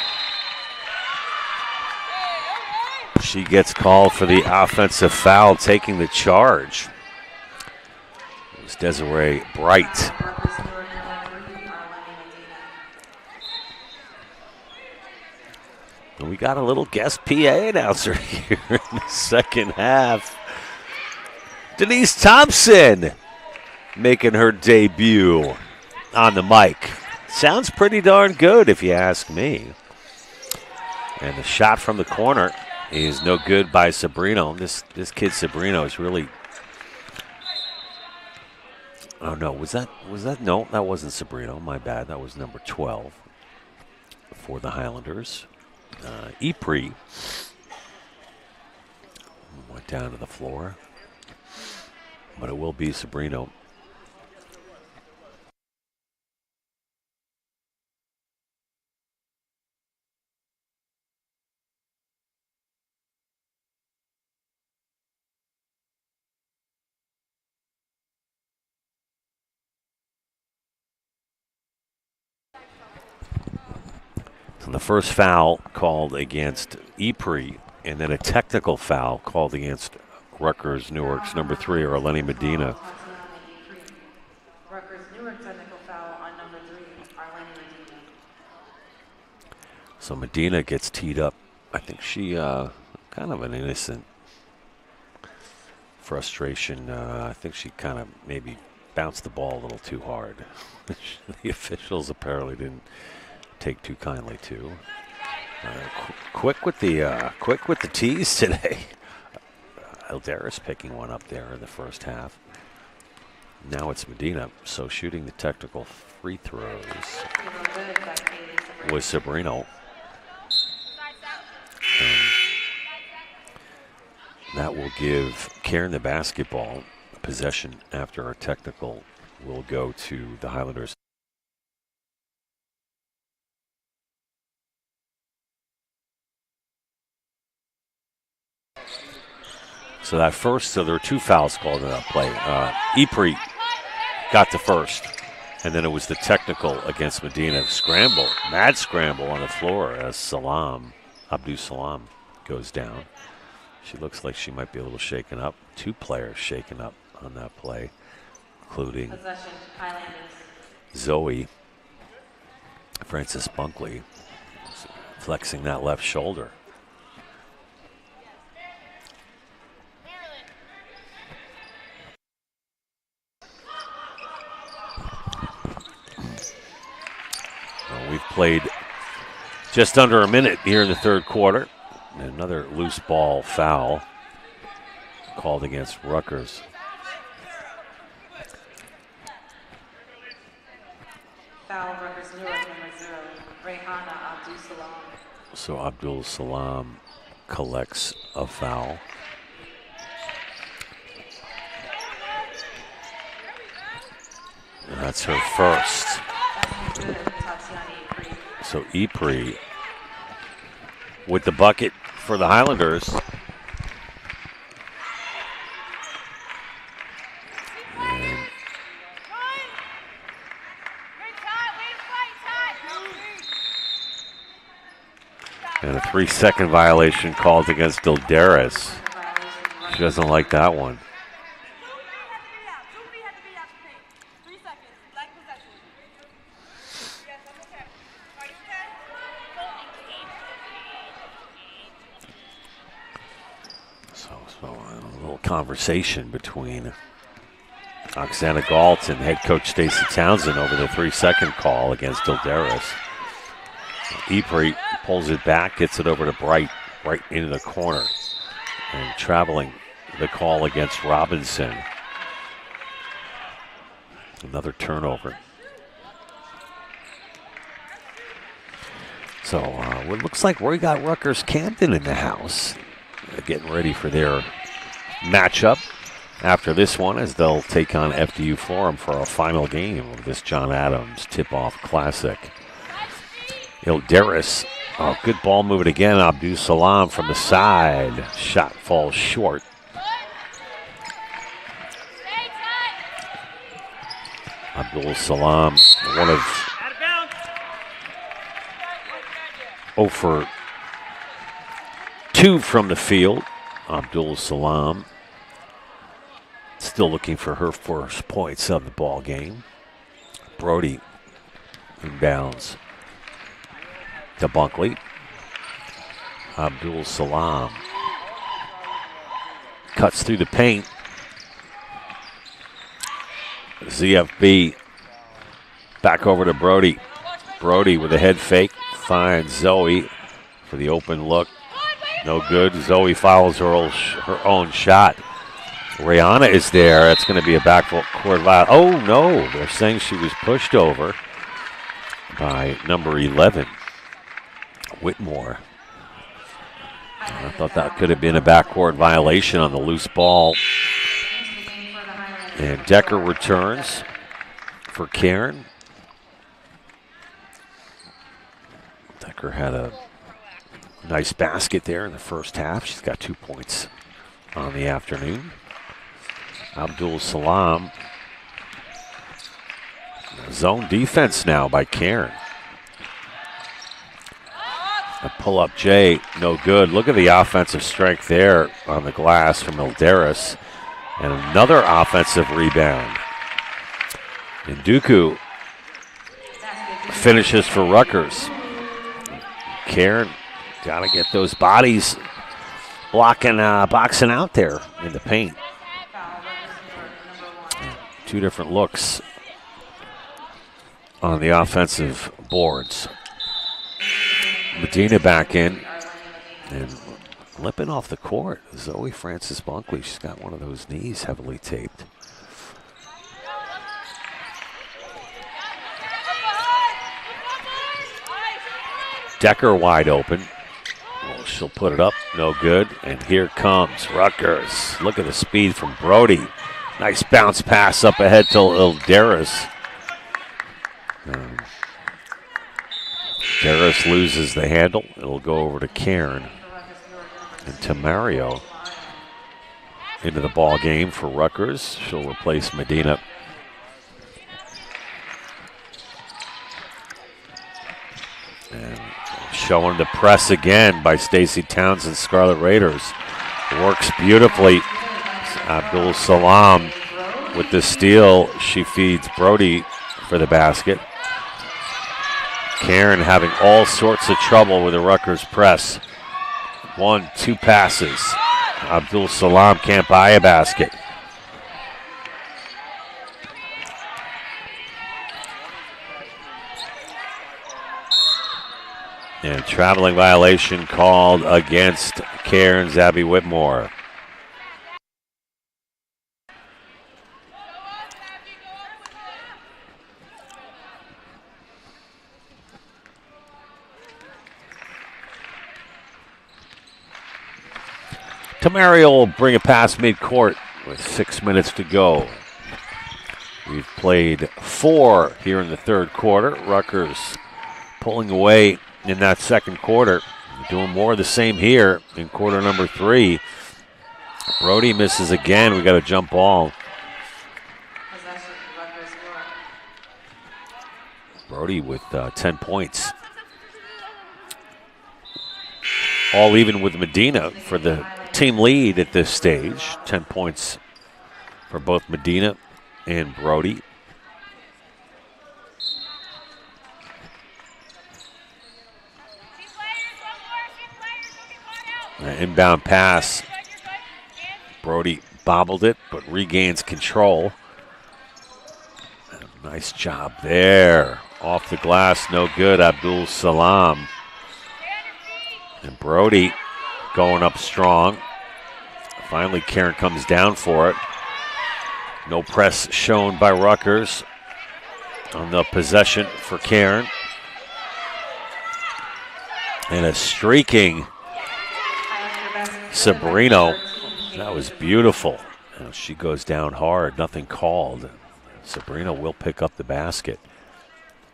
She gets called for the offensive foul, taking the charge. It was Desiree Bright. And we got a little guest PA announcer here in the second half. Denise Thompson making her debut on the mic. Sounds pretty darn good if you ask me. And the shot from the corner is no good by Sabrino. This kid Sabrino is really... Oh no, was that no, that wasn't Sabrino, my bad. That was number 12 for the Highlanders. Ypres went down to the floor, but it will be Sabrino. So the first foul called against Ypres, and then a technical foul called against Rutgers Newark's number 3, Arlene Medina. Rutgers Newark technical foul on number 3, Arlene Medina. So Medina gets teed up. I think she kind of an innocent frustration. I think she kind of maybe bounced the ball a little too hard. The officials apparently didn't take too kindly to. Quick with the tees today. Alderis picking one up there in the first half. Now it's Medina, so shooting the technical free throws with Sabrino. And that will give Cairn the basketball. Possession after our technical will go to the Highlanders. So there were 2 fouls called in that play. Ypres got the first, and then it was the technical against Medina. Scramble, mad scramble on the floor as Abdus Salam goes down. She looks like she might be a little shaken up. 2 players shaken up on that play, including Possession, Highlanders. Zoe. Francis Bunkley flexing that left shoulder. Well, we've played just under a minute here in the third quarter. Another loose ball foul called against Rutgers. Foul, Rutgers Newark, number 0. Rehana Abdul Salam. So Abdul Salam collects a foul. And that's her first. That's no good, Tatiana Ipri. So Ipri with the bucket for the Highlanders. And a 3-second violation called against Dilderis. She doesn't like that one. So a little conversation between Oksana Galt and head coach Stacey Townsend over the 3-second call against Dilderis. Ipri pulls it back, gets it over to Bright, right into the corner. And traveling the call against Robinson. Another turnover. So it looks like we got Rutgers Camden in the house. They're getting ready for their matchup after this one as they'll take on FDU Forum for our final game of this John Adams Tip-Off Classic. Ilderis, good ball movement again. Abdul Salam from the side. Shot falls short. Abdul Salam, one of 0 for 2 from the field. Abdul Salam still looking for her first points of the ball game. Brody inbounds to Bunkley. Abdul Salam cuts through the paint. ZFB back over to Brody. Brody with a head fake finds Zoe for the open look. No good. Zoe fouls her own shot. Rihanna is there. That's going to be a backcourt foul. Oh no, they're saying she was pushed over by number 11. Whitmore. I thought that could have been a backcourt violation on the loose ball. And Decker returns for Cairn. Decker had a nice basket there in the first half. She's got 2 points on the afternoon. Abdul Salam. Zone defense now by Cairn. A pull-up J, no good. Look at the offensive strength there on the glass from Ilderis. And another offensive rebound. And Dooku finishes for Rutgers. Cairn got to get those bodies boxing out there in the paint. 2 different looks on the offensive boards. Medina back in and limping off the court. Zoe Francis Bunkley, she's got one of those knees heavily taped. Decker wide open. Oh, she'll put it up, no good. And here comes Rutgers. Look at the speed from Brody. Nice bounce pass up ahead to Ilderis. Ilderis loses the handle. It'll go over to Cairn. And Tamario into the ball game for Rutgers. She'll replace Medina. And showing the press again by Stacey Townsend, Scarlet Raiders. Works beautifully. Abdul Salam with the steal. She feeds Brody for the basket. Cairn having all sorts of trouble with the Rutgers press. 1-2 passes. Abdul Salam can't buy a basket. And traveling violation called against Cairn's Abby Whitmore. Tamario will bring it past midcourt with 6 minutes to go. We've played 4 here in the third quarter. Rutgers pulling away in that second quarter. Doing more of the same here in quarter number 3. Brody misses again. We got a jump ball. Brody with 10 points. All even with Medina for the team lead at this stage. 10 points for both Medina and Brody. Inbound pass. Brody bobbled it, but regains control. Nice job there. Off the glass, no good. Abdul Salam. And Brody going up strong. Finally, Cairn comes down for it. No press shown by Rutgers on the possession for Cairn. And a streaking Sabrino. That was beautiful. And she goes down hard, nothing called. Sabrina will pick up the basket.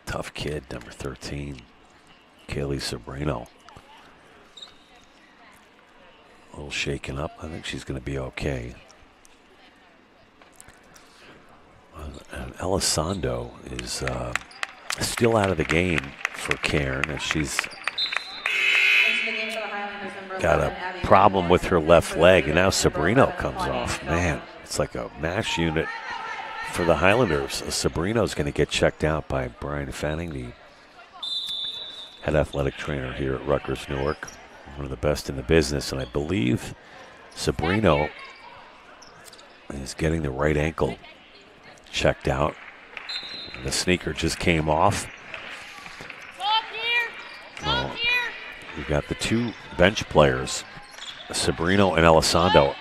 Tough kid, number 13, Kaylee Sabrino. A little shaken up. I think she's going to be okay. And Elizondo is still out of the game for Cairn, as she's got a problem with her left leg, and now Sabrino comes off. Man, it's like a match unit for the Highlanders. Sabrino's going to get checked out by Brian Fanning, the head athletic trainer here at Rutgers Newark, one of the best in the business, and I believe Sabrino is getting the right ankle checked out. The sneaker just came off. Well, we've got the 2 bench players, Sabrino and Elizondo,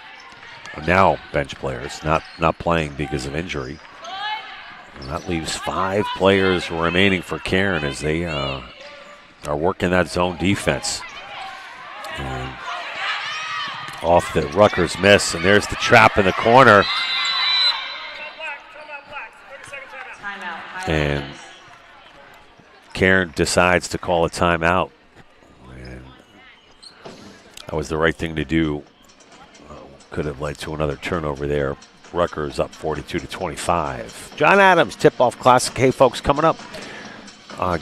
are now bench players, not playing because of injury. And that leaves 5 players remaining for Cairn as they are working that zone defense. And off the Rutgers miss, and there's the trap in the corner. And Cairn decides to call a timeout. And that was the right thing to do. Could have led to another turnover there. Rutgers up 42-25. John Adams, Tip-Off Classic. Hey, folks, coming up,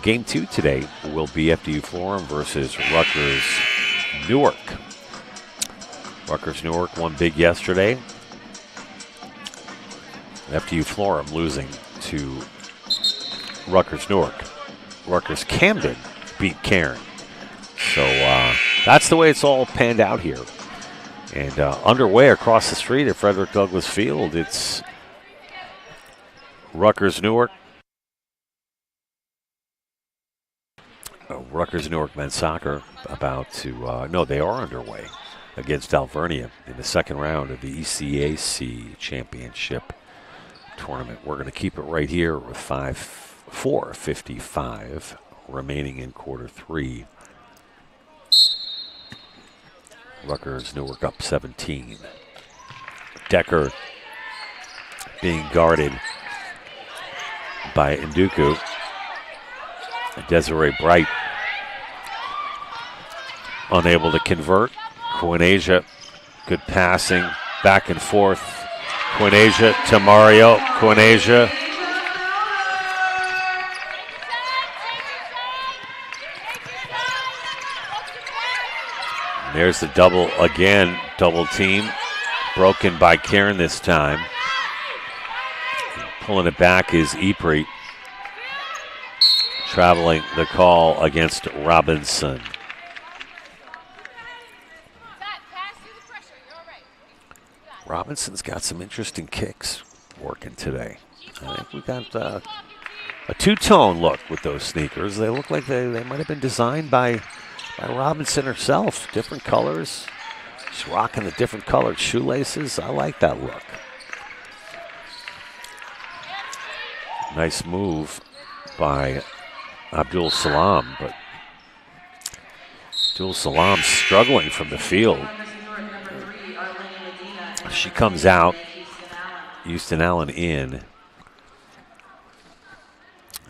game 2 today will be FDU Florham versus Rutgers Newark. Rutgers Newark won big yesterday. FDU Florham losing to Rutgers Newark. Rutgers Camden beat Cairn. So that's the way it's all panned out here. And underway across the street at Frederick Douglass Field, it's Rutgers Newark. Rutgers Newark men's soccer about to, no, they are underway against Alvernia in the second round of the ECAC Championship tournament. We're going to keep it right here with 4:55 remaining in quarter 3. Rutgers Newark up 17. Decker being guarded by Nduku. Desiree Bright unable to convert. Quinasia, good passing, back and forth. Quinasia to Mario. Quinasia. There's the double again, double team. Broken by Cairn this time. Pulling it back is Ypres. Traveling the call against Robinson. Robinson's got some interesting kicks working today. I think we got a two-tone look with those sneakers. They look like they might have been designed by Robinson herself. Different colors. She's rocking the different colored shoelaces. I like that look. Nice move by Abdul Salam, but Abdul Salam's struggling from the field. She comes out. Houston Allen in.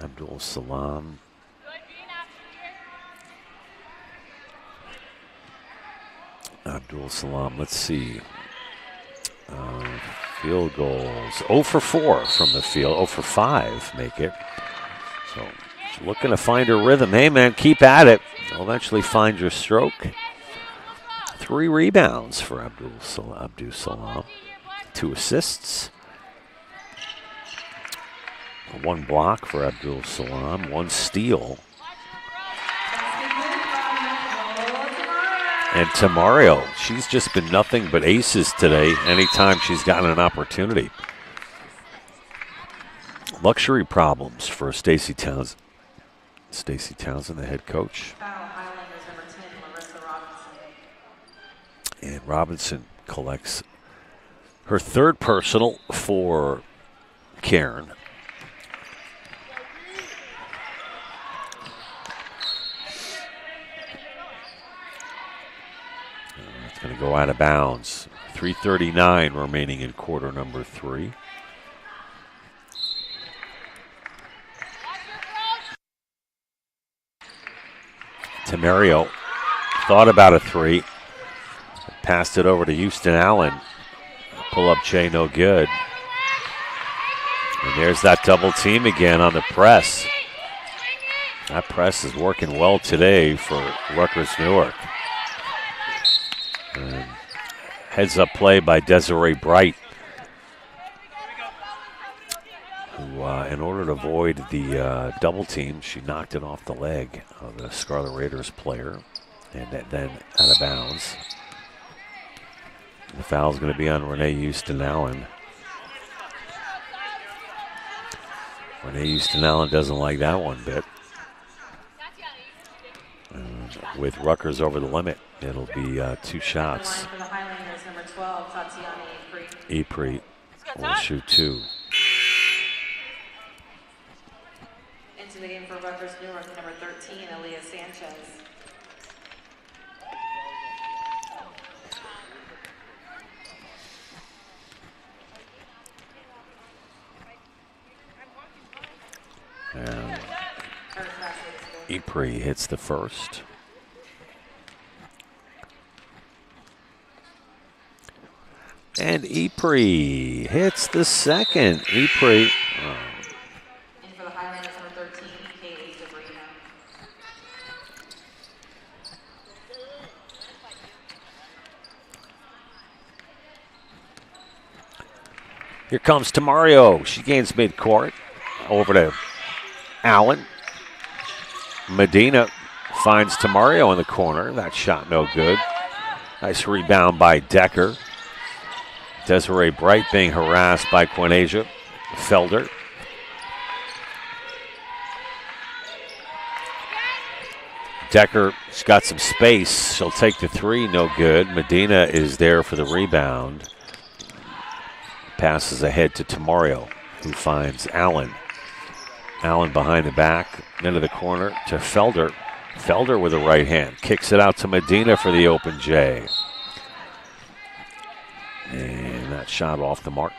Abdul Salam. Abdul Salam, let's see. Field goals. 0 for 4 from the field. 0 for 5 make it. So she's looking to find her rhythm. Hey, man, keep at it. You'll eventually find your stroke. 3 rebounds for Abdul Salam. 2 assists. 1 block for Abdul Salam. 1 steal. And Tamario, she's just been nothing but aces today anytime she's gotten an opportunity. Luxury problems for Stacey Townsend. Stacey Townsend, the head coach. And Robinson collects her 3rd personal for Cairn. It's going to go out of bounds. 3:39 remaining in quarter number 3. Tamario thought about a 3. Passed it over to Houston Allen. Pull-up J no good. And there's that double team again on the press. That press is working well today for Rutgers Newark. And heads-up play by Desiree Bright, who, in order to avoid the double team, she knocked it off the leg of the Scarlet Raiders player, and then out of bounds. The foul's going to be on Renee Houston Allen. Renee Houston Allen doesn't like that one bit. And with Rutgers over the limit, it'll be 2 shots. Ypres will shoot 2. Into the game for Rutgers Newark, number 13, Aaliyah Sanchez. And Ypres hits the first. And Ypres hits the second. Ypres. And for the Highlanders, number 13, Kaylee Sabrina. Here comes Tamario. She gains midcourt. Over to Allen. Medina finds Tamario in the corner. That shot no good. Nice rebound by Decker. Desiree Bright being harassed by Quinasia Felder. Decker's got some space. She'll take the 3, no good. Medina is there for the rebound. Passes ahead to Tamario, who finds Allen. Allen behind the back, into the corner to Felder. Felder with a right hand. Kicks it out to Medina for the open J. And that shot off the mark.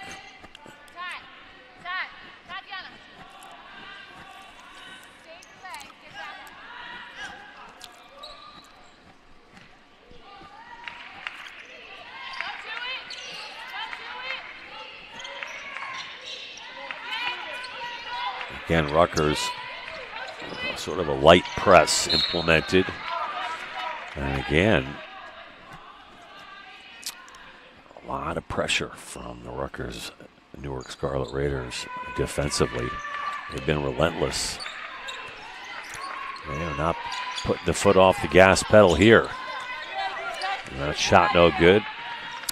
Again, Rutgers, sort of a light press implemented. And again, A lot of pressure from the Rutgers Newark Scarlet Raiders defensively. They've been relentless. They are not putting the foot off the gas pedal here. That shot no good.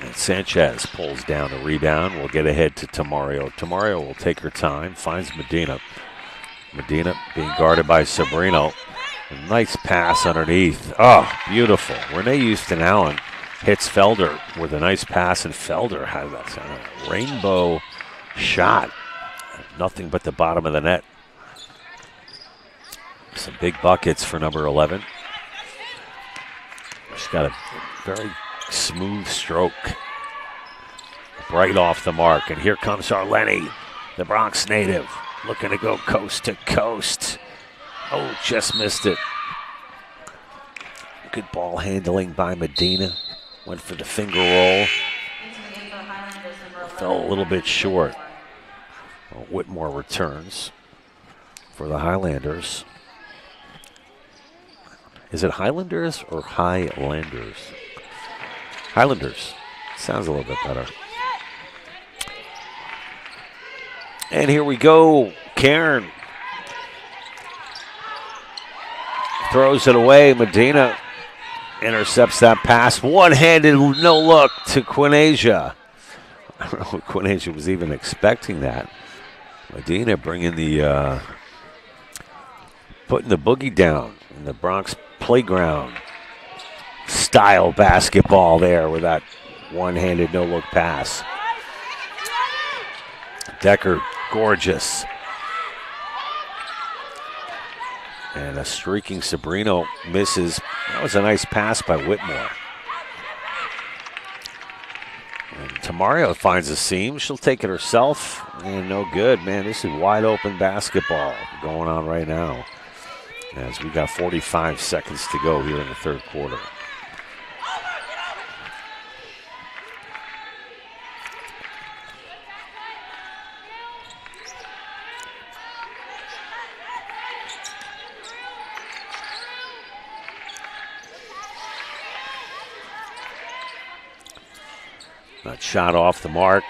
And Sanchez pulls down the rebound. Will get ahead to Tamario. Tamario will take her time, finds Medina. Medina being guarded by Sabrino. A nice pass underneath. Oh, beautiful. Renee Houston Allen hits Felder with a nice pass, and Felder has that rainbow shot. Nothing but the bottom of the net. Some big buckets for number 11. She's got a very smooth stroke. Right off the mark. And here comes Arleni, the Bronx native, looking to go coast to coast. Oh, just missed it. Good ball handling by Medina. Went for the finger roll. Fell a little bit short. Well, Whitmore returns for the Highlanders. Is it Highlanders or Highlanders? Highlanders. Sounds a little bit better. And here we go. Cairn throws it away. Medina intercepts that pass. One-handed no look to Quinasia. I don't know if Quinasia was even expecting that. Medina bringing the putting the boogie down in the Bronx playground style basketball there with that one-handed no-look pass. Decker, gorgeous. And a streaking Sabrino misses. That was a nice pass by Whitmore. And Tamario finds a seam. She'll take it herself. And no good. Man, this is wide open basketball going on right now, as we got 45 seconds to go here in the third quarter. That shot off the mark.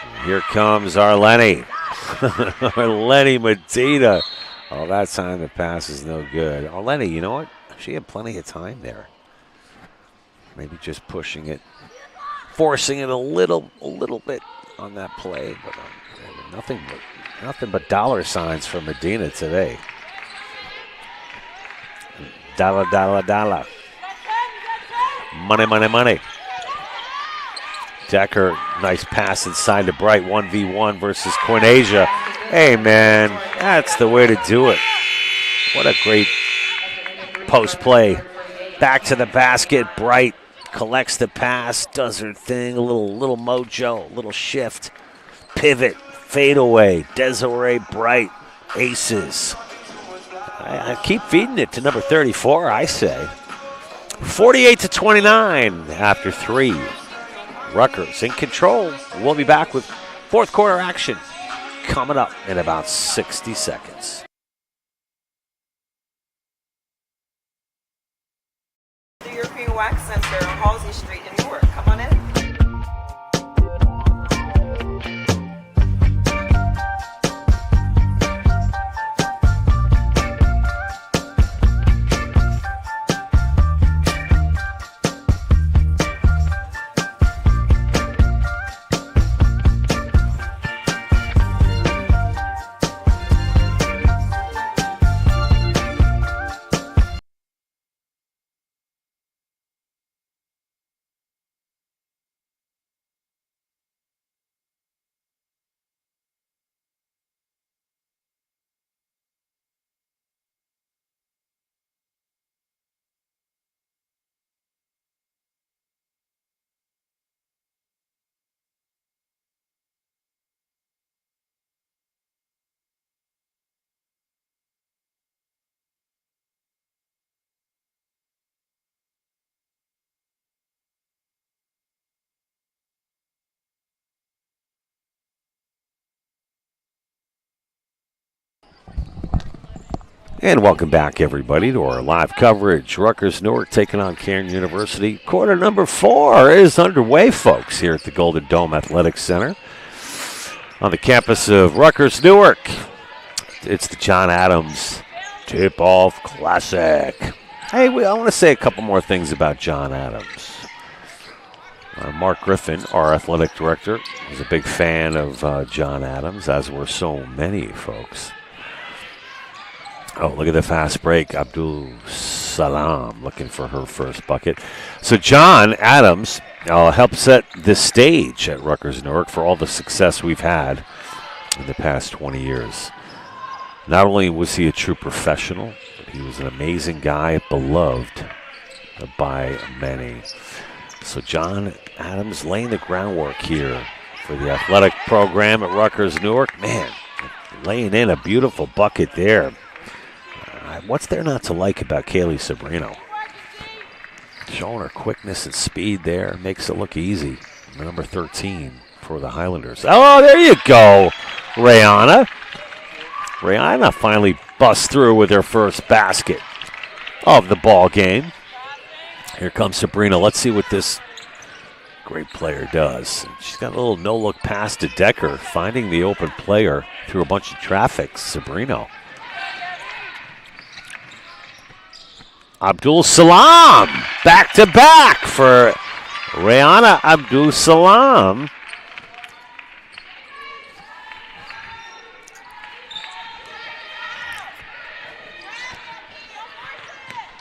And here comes Arleni. Arleni Medina. Oh, that time the pass is no good. Arleni, you know what? She had plenty of time there. Maybe just pushing it, forcing it a little bit on that play, but nothing but dollar signs for Medina today. Dollar, dollar, dollar. Money, money, money. Decker, nice pass inside to Bright. 1v1 versus Quinasia. Hey, man, that's the way to do it. What a great post play. Back to the basket. Bright collects the pass, does her thing. A little mojo, a little shift. Pivot, fade away. Desiree Bright, aces. I keep feeding it to number 34, I say. 48-29 after 3. Rutgers in control. We'll be back with fourth quarter action coming up in about 60 seconds. The European Wax Center on Halsey Street in Newark. Come on in. And welcome back, everybody, to our live coverage. Rutgers Newark taking on Cairn University. Quarter number 4 is underway, folks, here at the Golden Dome Athletics Center on the campus of Rutgers Newark. It's the John Adams Tip-Off Classic. Hey, I want to say a couple more things about John Adams. Mark Griffin, our athletic director, is a big fan of John Adams, as were so many folks. Oh, look at the fast break. Abdul Salam looking for her first bucket. So John Adams helped set the stage at Rutgers Newark for all the success we've had in the past 20 years. Not only was he a true professional, but he was an amazing guy, beloved by many. So John Adams laying the groundwork here for the athletic program at Rutgers Newark. Man, laying in a beautiful bucket there. What's there not to like about Kaylee Sabrino? Showing her quickness and speed there makes it look easy. Number 13 for the Highlanders. Oh, there you go, Rihanna. Rihanna finally busts through with her first basket of the ball game. Here comes Sabrina. Let's see what this great player does. She's got a little no-look pass to Decker, finding the open player through a bunch of traffic. Sabrino. Abdul Salam, back-to-back for Rihanna Abdul Salam.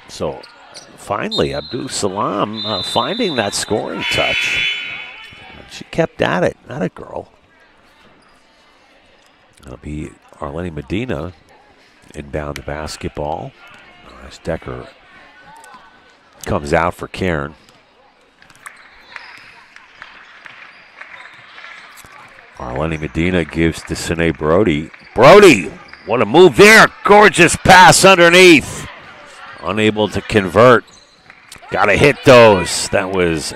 So finally, Abdul Salam finding that scoring touch. She kept at it, not a girl. That'll be Arlene Medina inbound the basketball. As Decker comes out for Cairn. Arlene Medina gives to Sine Brody. Brody, what a move there. Gorgeous pass underneath. Unable to convert. Got to hit those. That was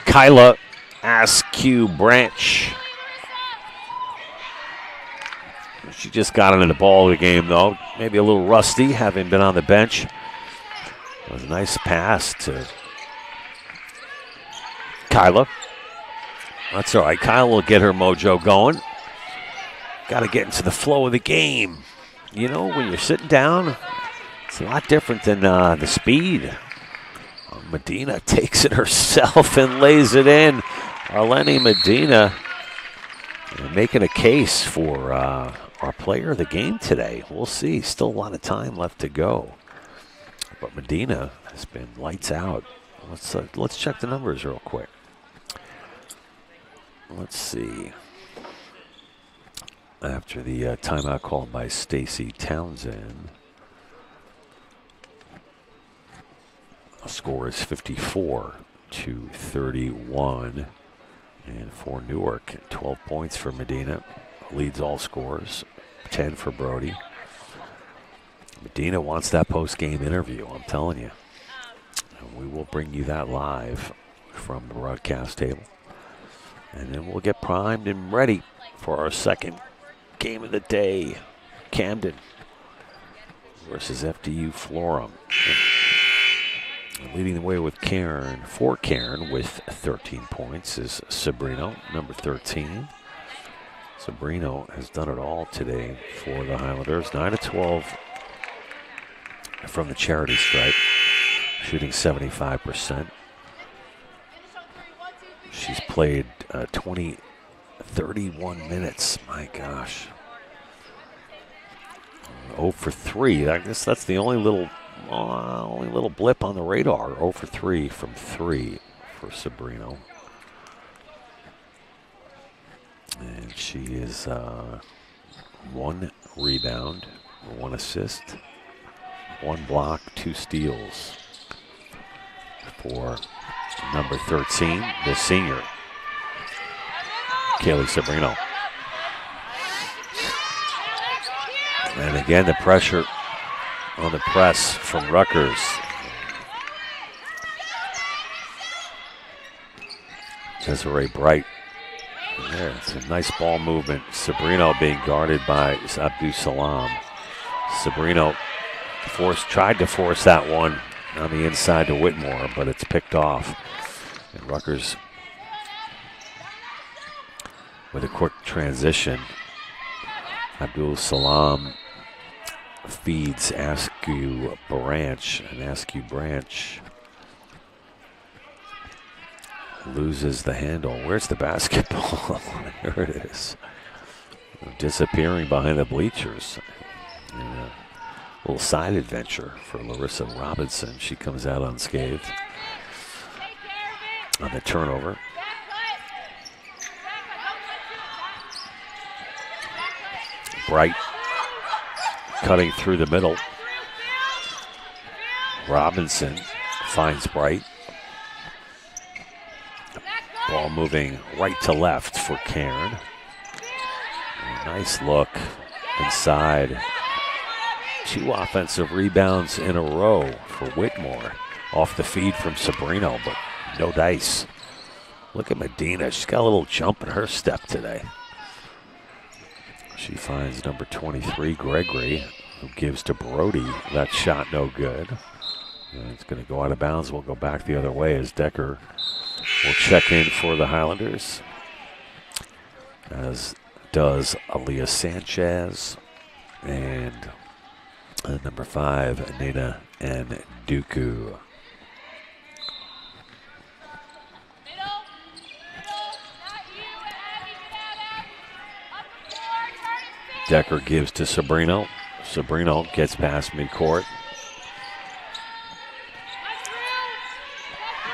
Kyla Askew Branch. She just got into the ball of the game, though. Maybe a little rusty, having been on the bench. It was a nice pass to Kyla. That's all right. Kyla will get her mojo going. Got to get into the flow of the game. You know, when you're sitting down, it's a lot different than the speed. Medina takes it herself and lays it in. Arlene Medina making a case for our player of the game today. We'll see. Still a lot of time left to go. But Medina has been lights out. Let's check the numbers real quick. Let's see. After the timeout called by Stacy Townsend, the score is 54-31. And for Newark, 12 points for Medina. Leads all scores. 10 for Brody. Medina wants that post-game interview, I'm telling you. And we will bring you that live from the broadcast table. And then we'll get primed and ready for our second game of the day. Camden versus FDU Florham. And leading the way with Cairn, for Cairn with 13 points is Sabrino, number 13. Sabrino has done it all today for the Highlanders. 9 of 12 from the charity stripe, shooting 75%. She's played 31 minutes. My gosh. 0 for 3. I guess that's the only little blip on the radar. 0 for 3 from 3 for Sabrino. And she is 1 rebound, 1 assist, 1 block, 2 steals for number 13, the senior, Kaylee Sabrino. And again, the pressure on the press from Rutgers. Desiree Bright There, it's a nice ball movement. Sabrino being guarded by Abdul Salam. Sabrino tried to force that one on the inside to Whitmore, but it's picked off. And Rutgers with a quick transition. Abdul Salam feeds Askew Branch, and Askew Branch loses the handle. Where's the basketball? There it is. Disappearing behind the bleachers. Yeah. Little side adventure for Larissa Robinson. She comes out unscathed on the turnover. Bright cutting through the middle. Robinson finds Bright. Ball moving right to left for Cairn. Nice look inside. 2 offensive rebounds in a row for Whitmore. Off the feed from Sabrino, but no dice. Look at Medina. She's got a little jump in her step today. She finds number 23, Gregory, who gives to Brody. That shot no good. And it's going to go out of bounds. We'll go back the other way as Decker will check in for the Highlanders, as does Aaliyah Sanchez and number 5, Nina and Dooku. Decker gives to Sabrino. Sabrino gets past midcourt.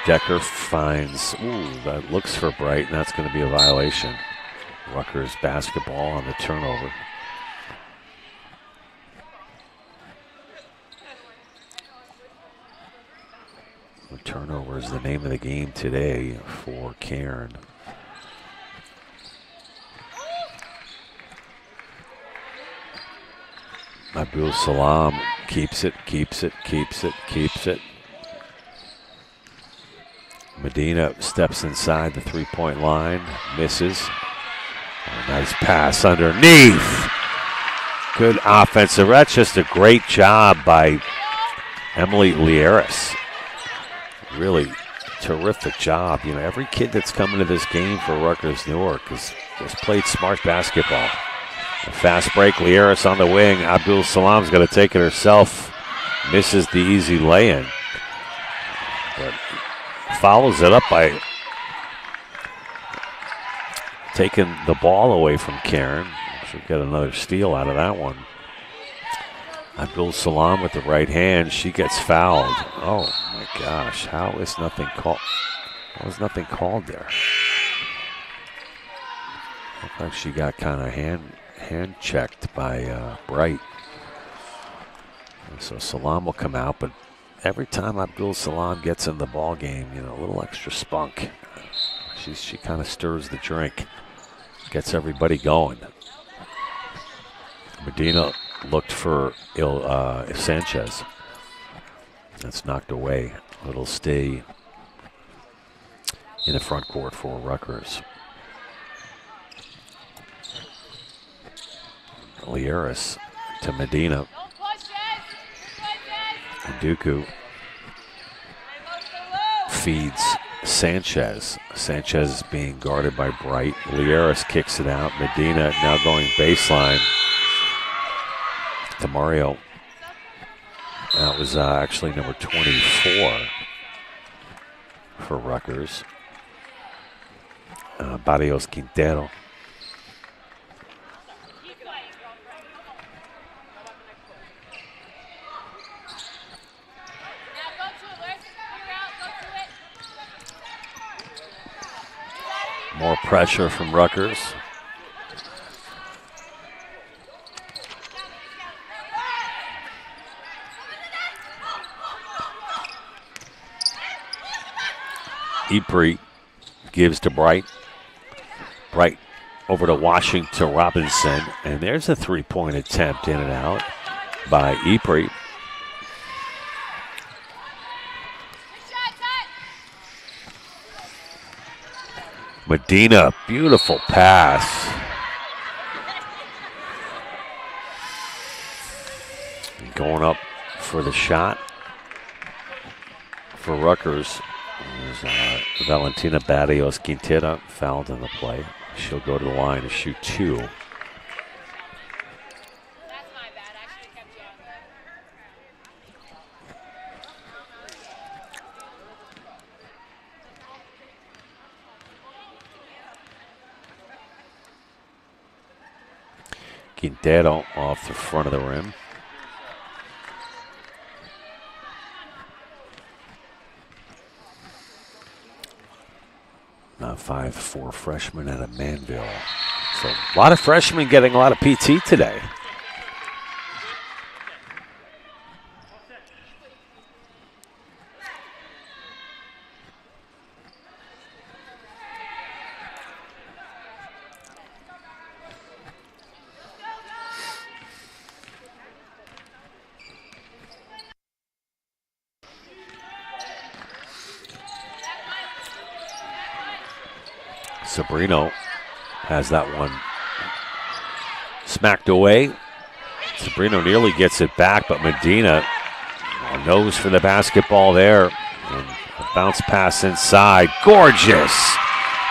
Decker finds, that looks for Bright, and that's going to be a violation. Rutgers basketball on the turnover. The turnover is the name of the game today for Cairn. Abdul Salam keeps it. Medina steps inside the three-point line, misses. A nice pass underneath. Good offensive. That's just a great job by Emily Lieris. Really terrific job. You know, every kid that's coming to this game for Rutgers Newark has played smart basketball. A fast break, Lieris on the wing. Abdul Salam's going to take it herself. Misses the easy lay-in. But follows it up by taking the ball away from Cairn. Should get another steal out of that one. Abdul Salam with the right hand. She gets fouled. Oh my gosh! How is nothing called? How was nothing called there? Looked like she got kind of hand checked by Bright. So Salam will come out, but every time Abdul Salam gets in the ball game, you know, a little extra spunk. She kind of stirs the drink, gets everybody going. Medina looked for Sanchez. That's knocked away. It'll stay in the front court for Rutgers. Lieris to Medina. Dooku feeds Sanchez. Sanchez is being guarded by Bright. Lieris kicks it out. Medina now going baseline to Mario. That was actually number 24 for Rutgers. Barrios Quintero. More pressure from Rutgers. Ypres gives to Bright. Bright over to Washington Robinson. And there's a three-point attempt in and out by Ypres. Medina, beautiful pass. Going up for the shot for Rutgers is Valentina Barrios Quintera, fouled in the play. She'll go to the line to shoot 2. Quintero off the front of the rim. Now 5'4" freshman out of Manville. So a lot of freshmen getting a lot of PT today. Sabrino has that one smacked away. Sabrino nearly gets it back, but Medina knows for the basketball there. And a bounce pass inside. Gorgeous.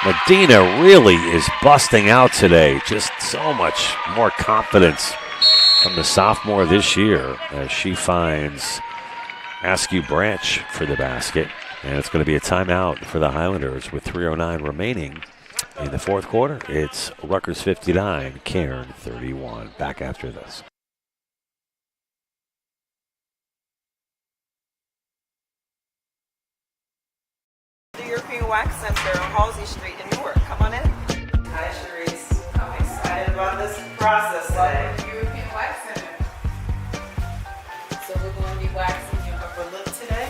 Medina really is busting out today. Just so much more confidence from the sophomore this year as she finds Askew Branch for the basket. And it's going to be a timeout for the Highlanders with 3:09 remaining. In the fourth quarter, it's Rutgers 59, Cairn 31. Back after this. The European Wax Center on Halsey Street in Newark. Come on in. Hi, Sharice. I'm excited about this process today. European Wax Center. So we're going to be waxing your upper lip today.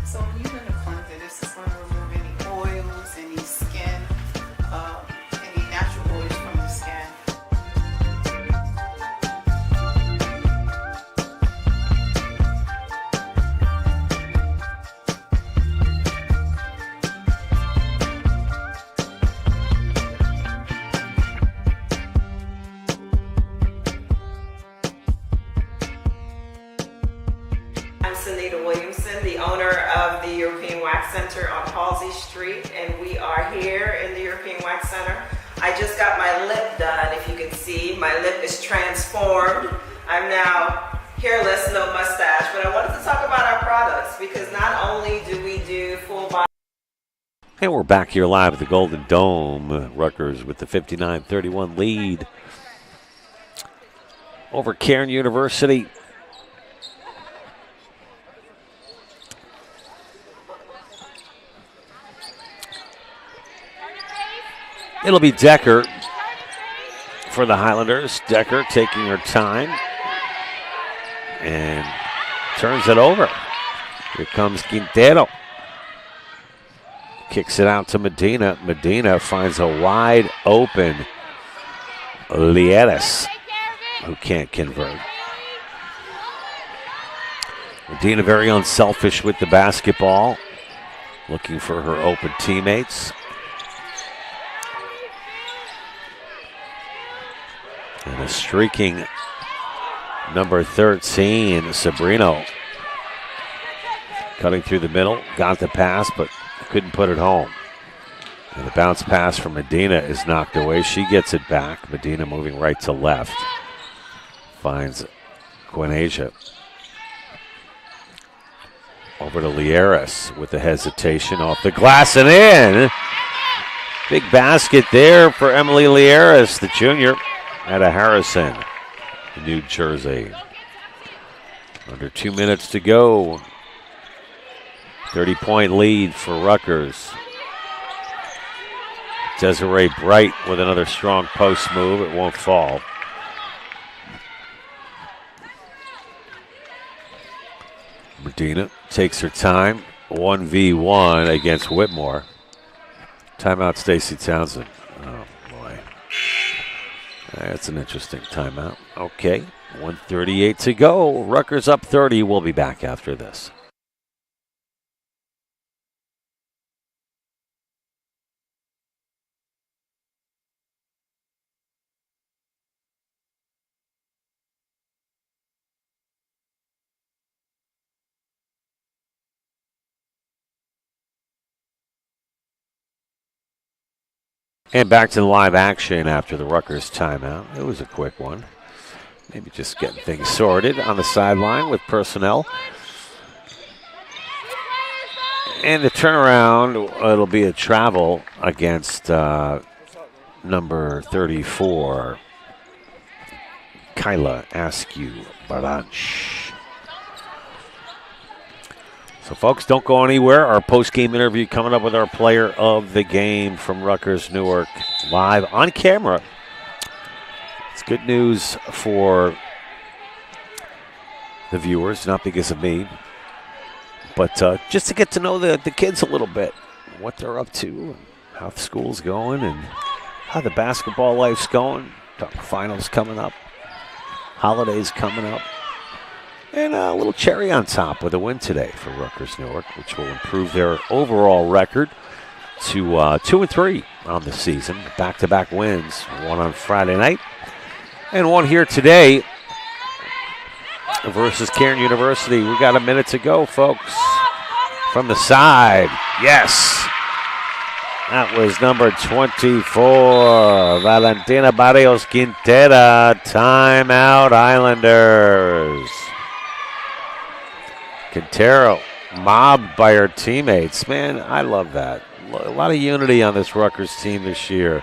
So when you're going to cleanse it, this is going to remove any oils, any skin, any natural oils from the skin. I'm Sunita Williamson, the owner of the European Wax Center on Halsey Street, and we are here in the European Wax Center. I just got my lip done. If you can see, my lip is transformed. I'm now hairless, no mustache, but I wanted to talk about our products because not only do we do full body. And we're back here live at the Golden Dome. Rutgers with the 59-31 lead over Cairn University. It'll be Decker for the Highlanders. Decker taking her time and turns it over. Here comes Quintero. Kicks it out to Medina. Medina finds a wide open Lieres, who can't convert. Medina very unselfish with the basketball, looking for her open teammates. And a streaking number 13, Sabrino. Cutting through the middle, got the pass, but couldn't put it home. And the bounce pass from Medina is knocked away. She gets it back. Medina moving right to left. Finds Quinasia. Over to Lieres with the hesitation off the glass and in. Big basket there for Emily Lieres, the junior, out of Harrison, New Jersey. Under 2 minutes to go. 30-point lead for Rutgers. Desiree Bright with another strong post move. It won't fall. Medina takes her time. 1v1 against Whitmore. Timeout, Stacey Townsend. Oh, boy. That's an interesting timeout. Okay, 1:38 to go. Rutgers up 30. We'll be back after this. And back to the live action after the Rutgers timeout. It was a quick one. Maybe just getting things sorted on the sideline with personnel. And the turnaround, it'll be a travel against number 34, Kyla Askew Baranch. So, folks, don't go anywhere. Our post-game interview coming up with our player of the game from Rutgers Newark, live on camera. It's good news for the viewers, not because of me, but just to get to know the kids a little bit, what they're up to, and how the school's going, and how the basketball life's going. Finals coming up, holidays coming up. And a little cherry on top with a win today for Rutgers Newark, which will improve their overall record to 2-3 on the season. Back-to-back wins, one on Friday night and one here today versus Cairn University. We got a minute to go, folks. From the side, yes. That was number 24, Valentina Barrios Quintera. Timeout, Islanders. Quintero mobbed by her teammates. Man, I love that. A lot of unity on this Rutgers team this year.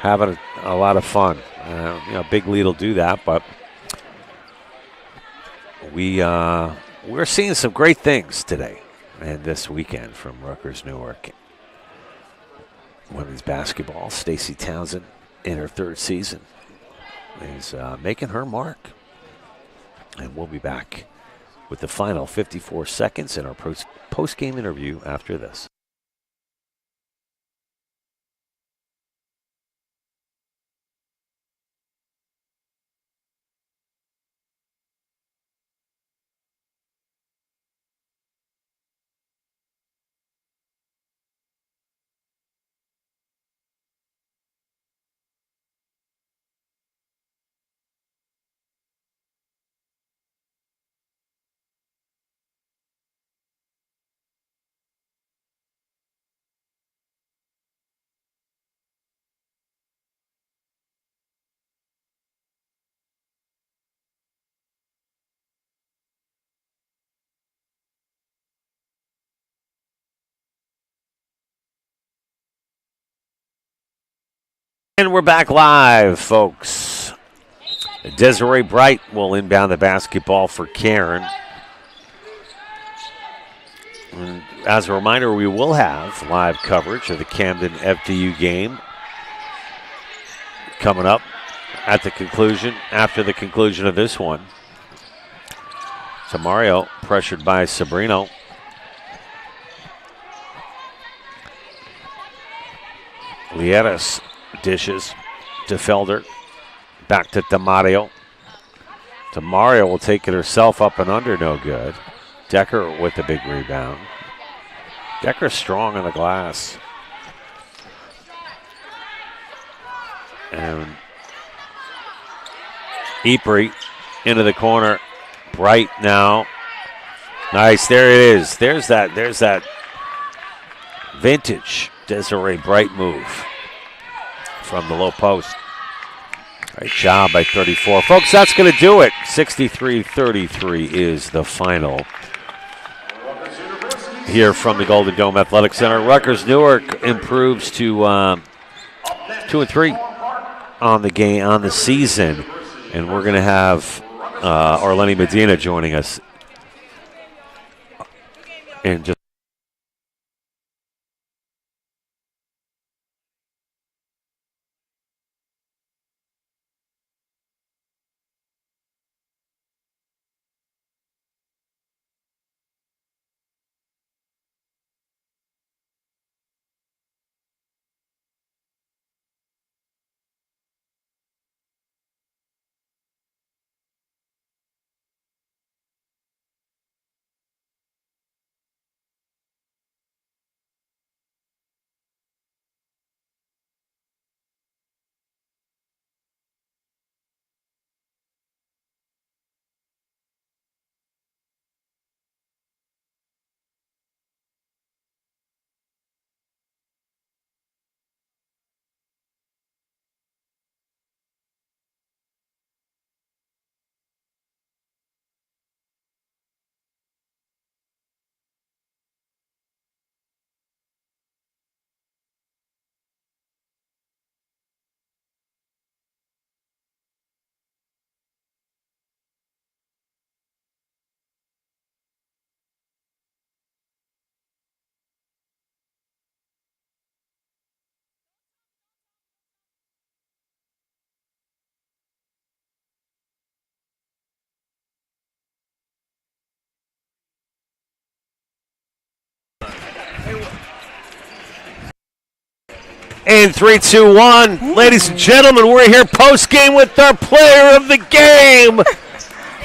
Having a lot of fun. Big lead will do that, but we're seeing some great things today and this weekend from Rutgers Newark. Women's basketball, Stacey Townsend in her third season is making her mark. And we'll be back with the final 54 seconds in our post-game interview after this. And we're back live, folks. Desiree Bright will inbound the basketball for Cairn. And as a reminder, we will have live coverage of the Camden FDU game coming up after the conclusion of this one. So Mario pressured by Sabrino. Lieras dishes to Felder. Back to Demario. Demario will take it herself up and under, no good. Decker with the big rebound. Decker strong on the glass. And Ypres into the corner. Bright now. Nice, there it is. There's that vintage Desiree Bright move from the low post. Great job by 34. Folks, that's going to do it. 63-33 is the final here from the Golden Dome Athletic Center. Rutgers Newark improves to 2-3 on the game, on the season. And we're going to have Arlene Medina joining us in just In 3, 2, 1. Ladies and gentlemen, we're here post-game with our player of the game.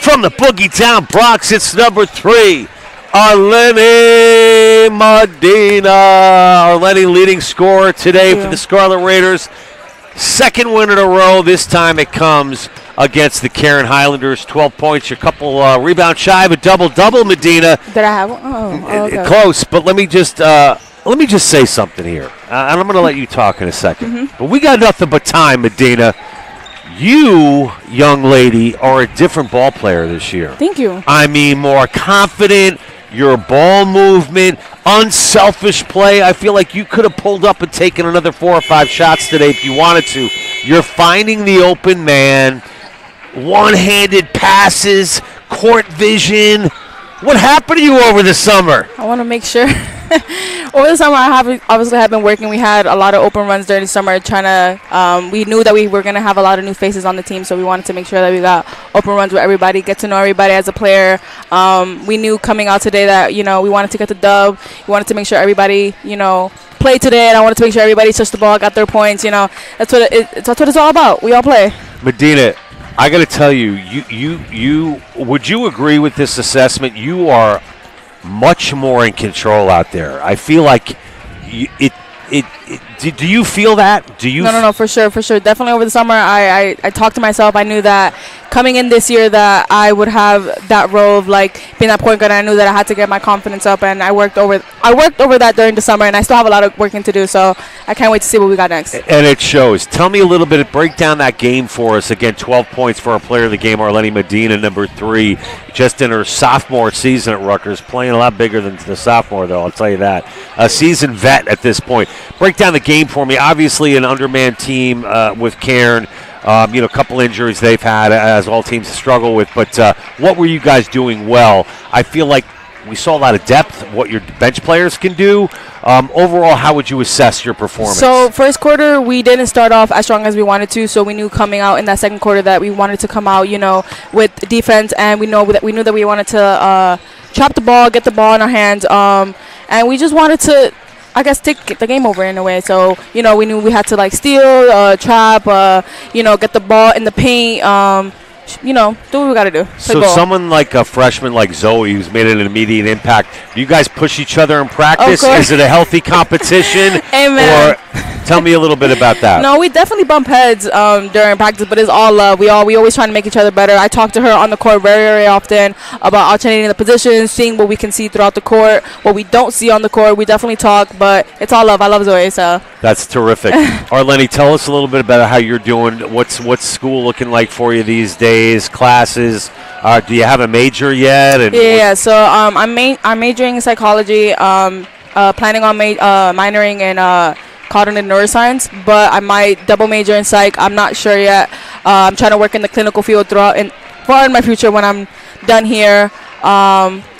From the Boogie Down Bronx, it's number 3, Arlene Medina. Arlene leading scorer today for the Scarlet Raiders. Second win in a row. This time it comes against the Cairn Highlanders. 12 points, a couple rebounds shy of a double-double, Medina. Did I have one? Oh, okay. Close, but let me just say something here. And I'm going to let you talk in a second. But we got nothing but time, Medina. You, young lady, are a different ball player this year. Thank you. I mean, more confident, your ball movement, unselfish play. I feel like you could have pulled up and taken another 4 or 5 shots today if you wanted to. You're finding the open man, one-handed passes, court vision. What happened to you over the summer? I want to make sure. Over the summer, I obviously have been working. We had a lot of open runs during the summer. We knew that we were going to have a lot of new faces on the team, so we wanted to make sure that we got open runs with everybody, get to know everybody as a player. We knew coming out today that we wanted to get the dub. We wanted to make sure everybody played today, and I wanted to make sure everybody touched the ball, got their points. That's what it's all about. We all play. Medina, I got to tell you, would you agree with this assessment? You are much more in control out there. I feel like do you feel that? Do you? No, for sure. Definitely over the summer, I talked to myself. I knew that coming in this year that I would have that role of being that point guard. I knew that I had to get my confidence up, and I worked over that during the summer, and I still have a lot of working to do. So I can't wait to see what we got next. And it shows. Tell me a little bit. Break down that game for us. Again, 12 points for our player of the game, Arlene Medina, number 3, just in her sophomore season at Rutgers, playing a lot bigger than the sophomore, though. I'll tell you that. A seasoned vet at this point. Break down the game for me. Obviously, an undermanned team with Cairn. A couple injuries they've had, as all teams struggle with. But what were you guys doing well? I feel like we saw a lot of depth, what your bench players can do. Overall, how would you assess your performance? So first quarter, we didn't start off as strong as we wanted to. So we knew coming out in that second quarter that we wanted to come out, with defense, and we knew that we wanted to chop the ball, get the ball in our hands, and we just wanted to, I guess, take the game over in a way. So, we knew we had to steal, trap, get the ball in the paint, do what we got to do. So someone like a freshman like Zoe, who's made an immediate impact, do you guys push each other in practice? Is it a healthy competition? Amen. Or tell me a little bit about that. No, we definitely bump heads during practice, but it's all love. We always trying to make each other better. I talk to her on the court very, very often about alternating the positions, seeing what we can see throughout the court, what we don't see on the court. We definitely talk, but it's all love. I love Zoe, so. That's terrific. Arlene, tell us a little bit about how you're doing. What's school looking like for you these days? Classes? Do you have a major yet? And so I'm majoring in psychology. Planning on minoring in cognitive neuroscience, but I might double major in psych. I'm not sure yet. I'm trying to work in the clinical field far in my future when I'm done here.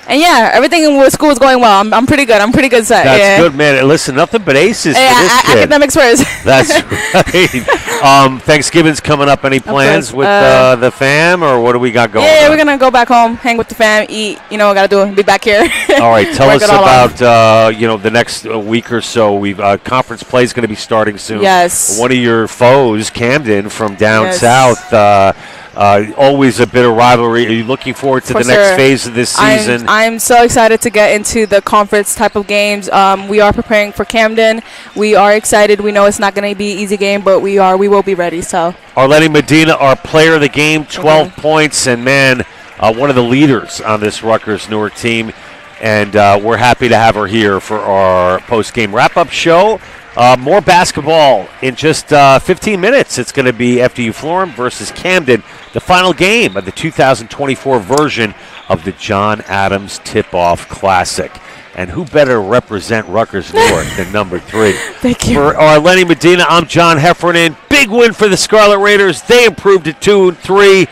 And everything with school is going well. I'm pretty good. I'm pretty good set. That's good, man. Listen, nothing but aces for this kid. Academics first. That's right. Thanksgiving's coming up. Any plans with the fam, or what do we got going on? Yeah, we're going to go back home, hang with the fam, eat. You know what I got to do. Be back here. All right. Tell us about, the next week or so. We've conference play is going to be starting soon. Yes. One of your foes, Camden, from down south. Always a bit of rivalry. Are you looking forward to the next phase of this season? I'm so excited to get into the conference type of games. We are preparing for Camden. We are excited. We know it's not going to be an easy game, but we will be ready. So Arlene Medina, our player of the game, 12 points, and one of the leaders on this Rutgers Newark team. And we're happy to have her here for our post-game wrap-up show. More basketball in just 15 minutes. It's going to be FDU Florham versus Camden, the final game of the 2024 version of the John Adams Tip-Off Classic. And who better represent Rutgers Newark than number 3? Thank you. For Arlene Medina, I'm John Heffernan. Big win for the Scarlet Raiders. They improved to 2-3.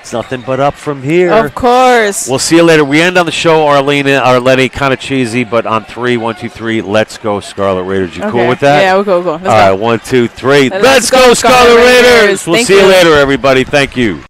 It's nothing but up from here. Of course. We'll see you later. We end on the show, Arlene, kind of cheesy, but on 3, 1, 2, 3, let's go Scarlet Raiders. You cool with that? Yeah, we'll go. Let's All right, 1, 2, 3. Let's go Scarlet Raiders. We'll see you later, everybody. Thank you.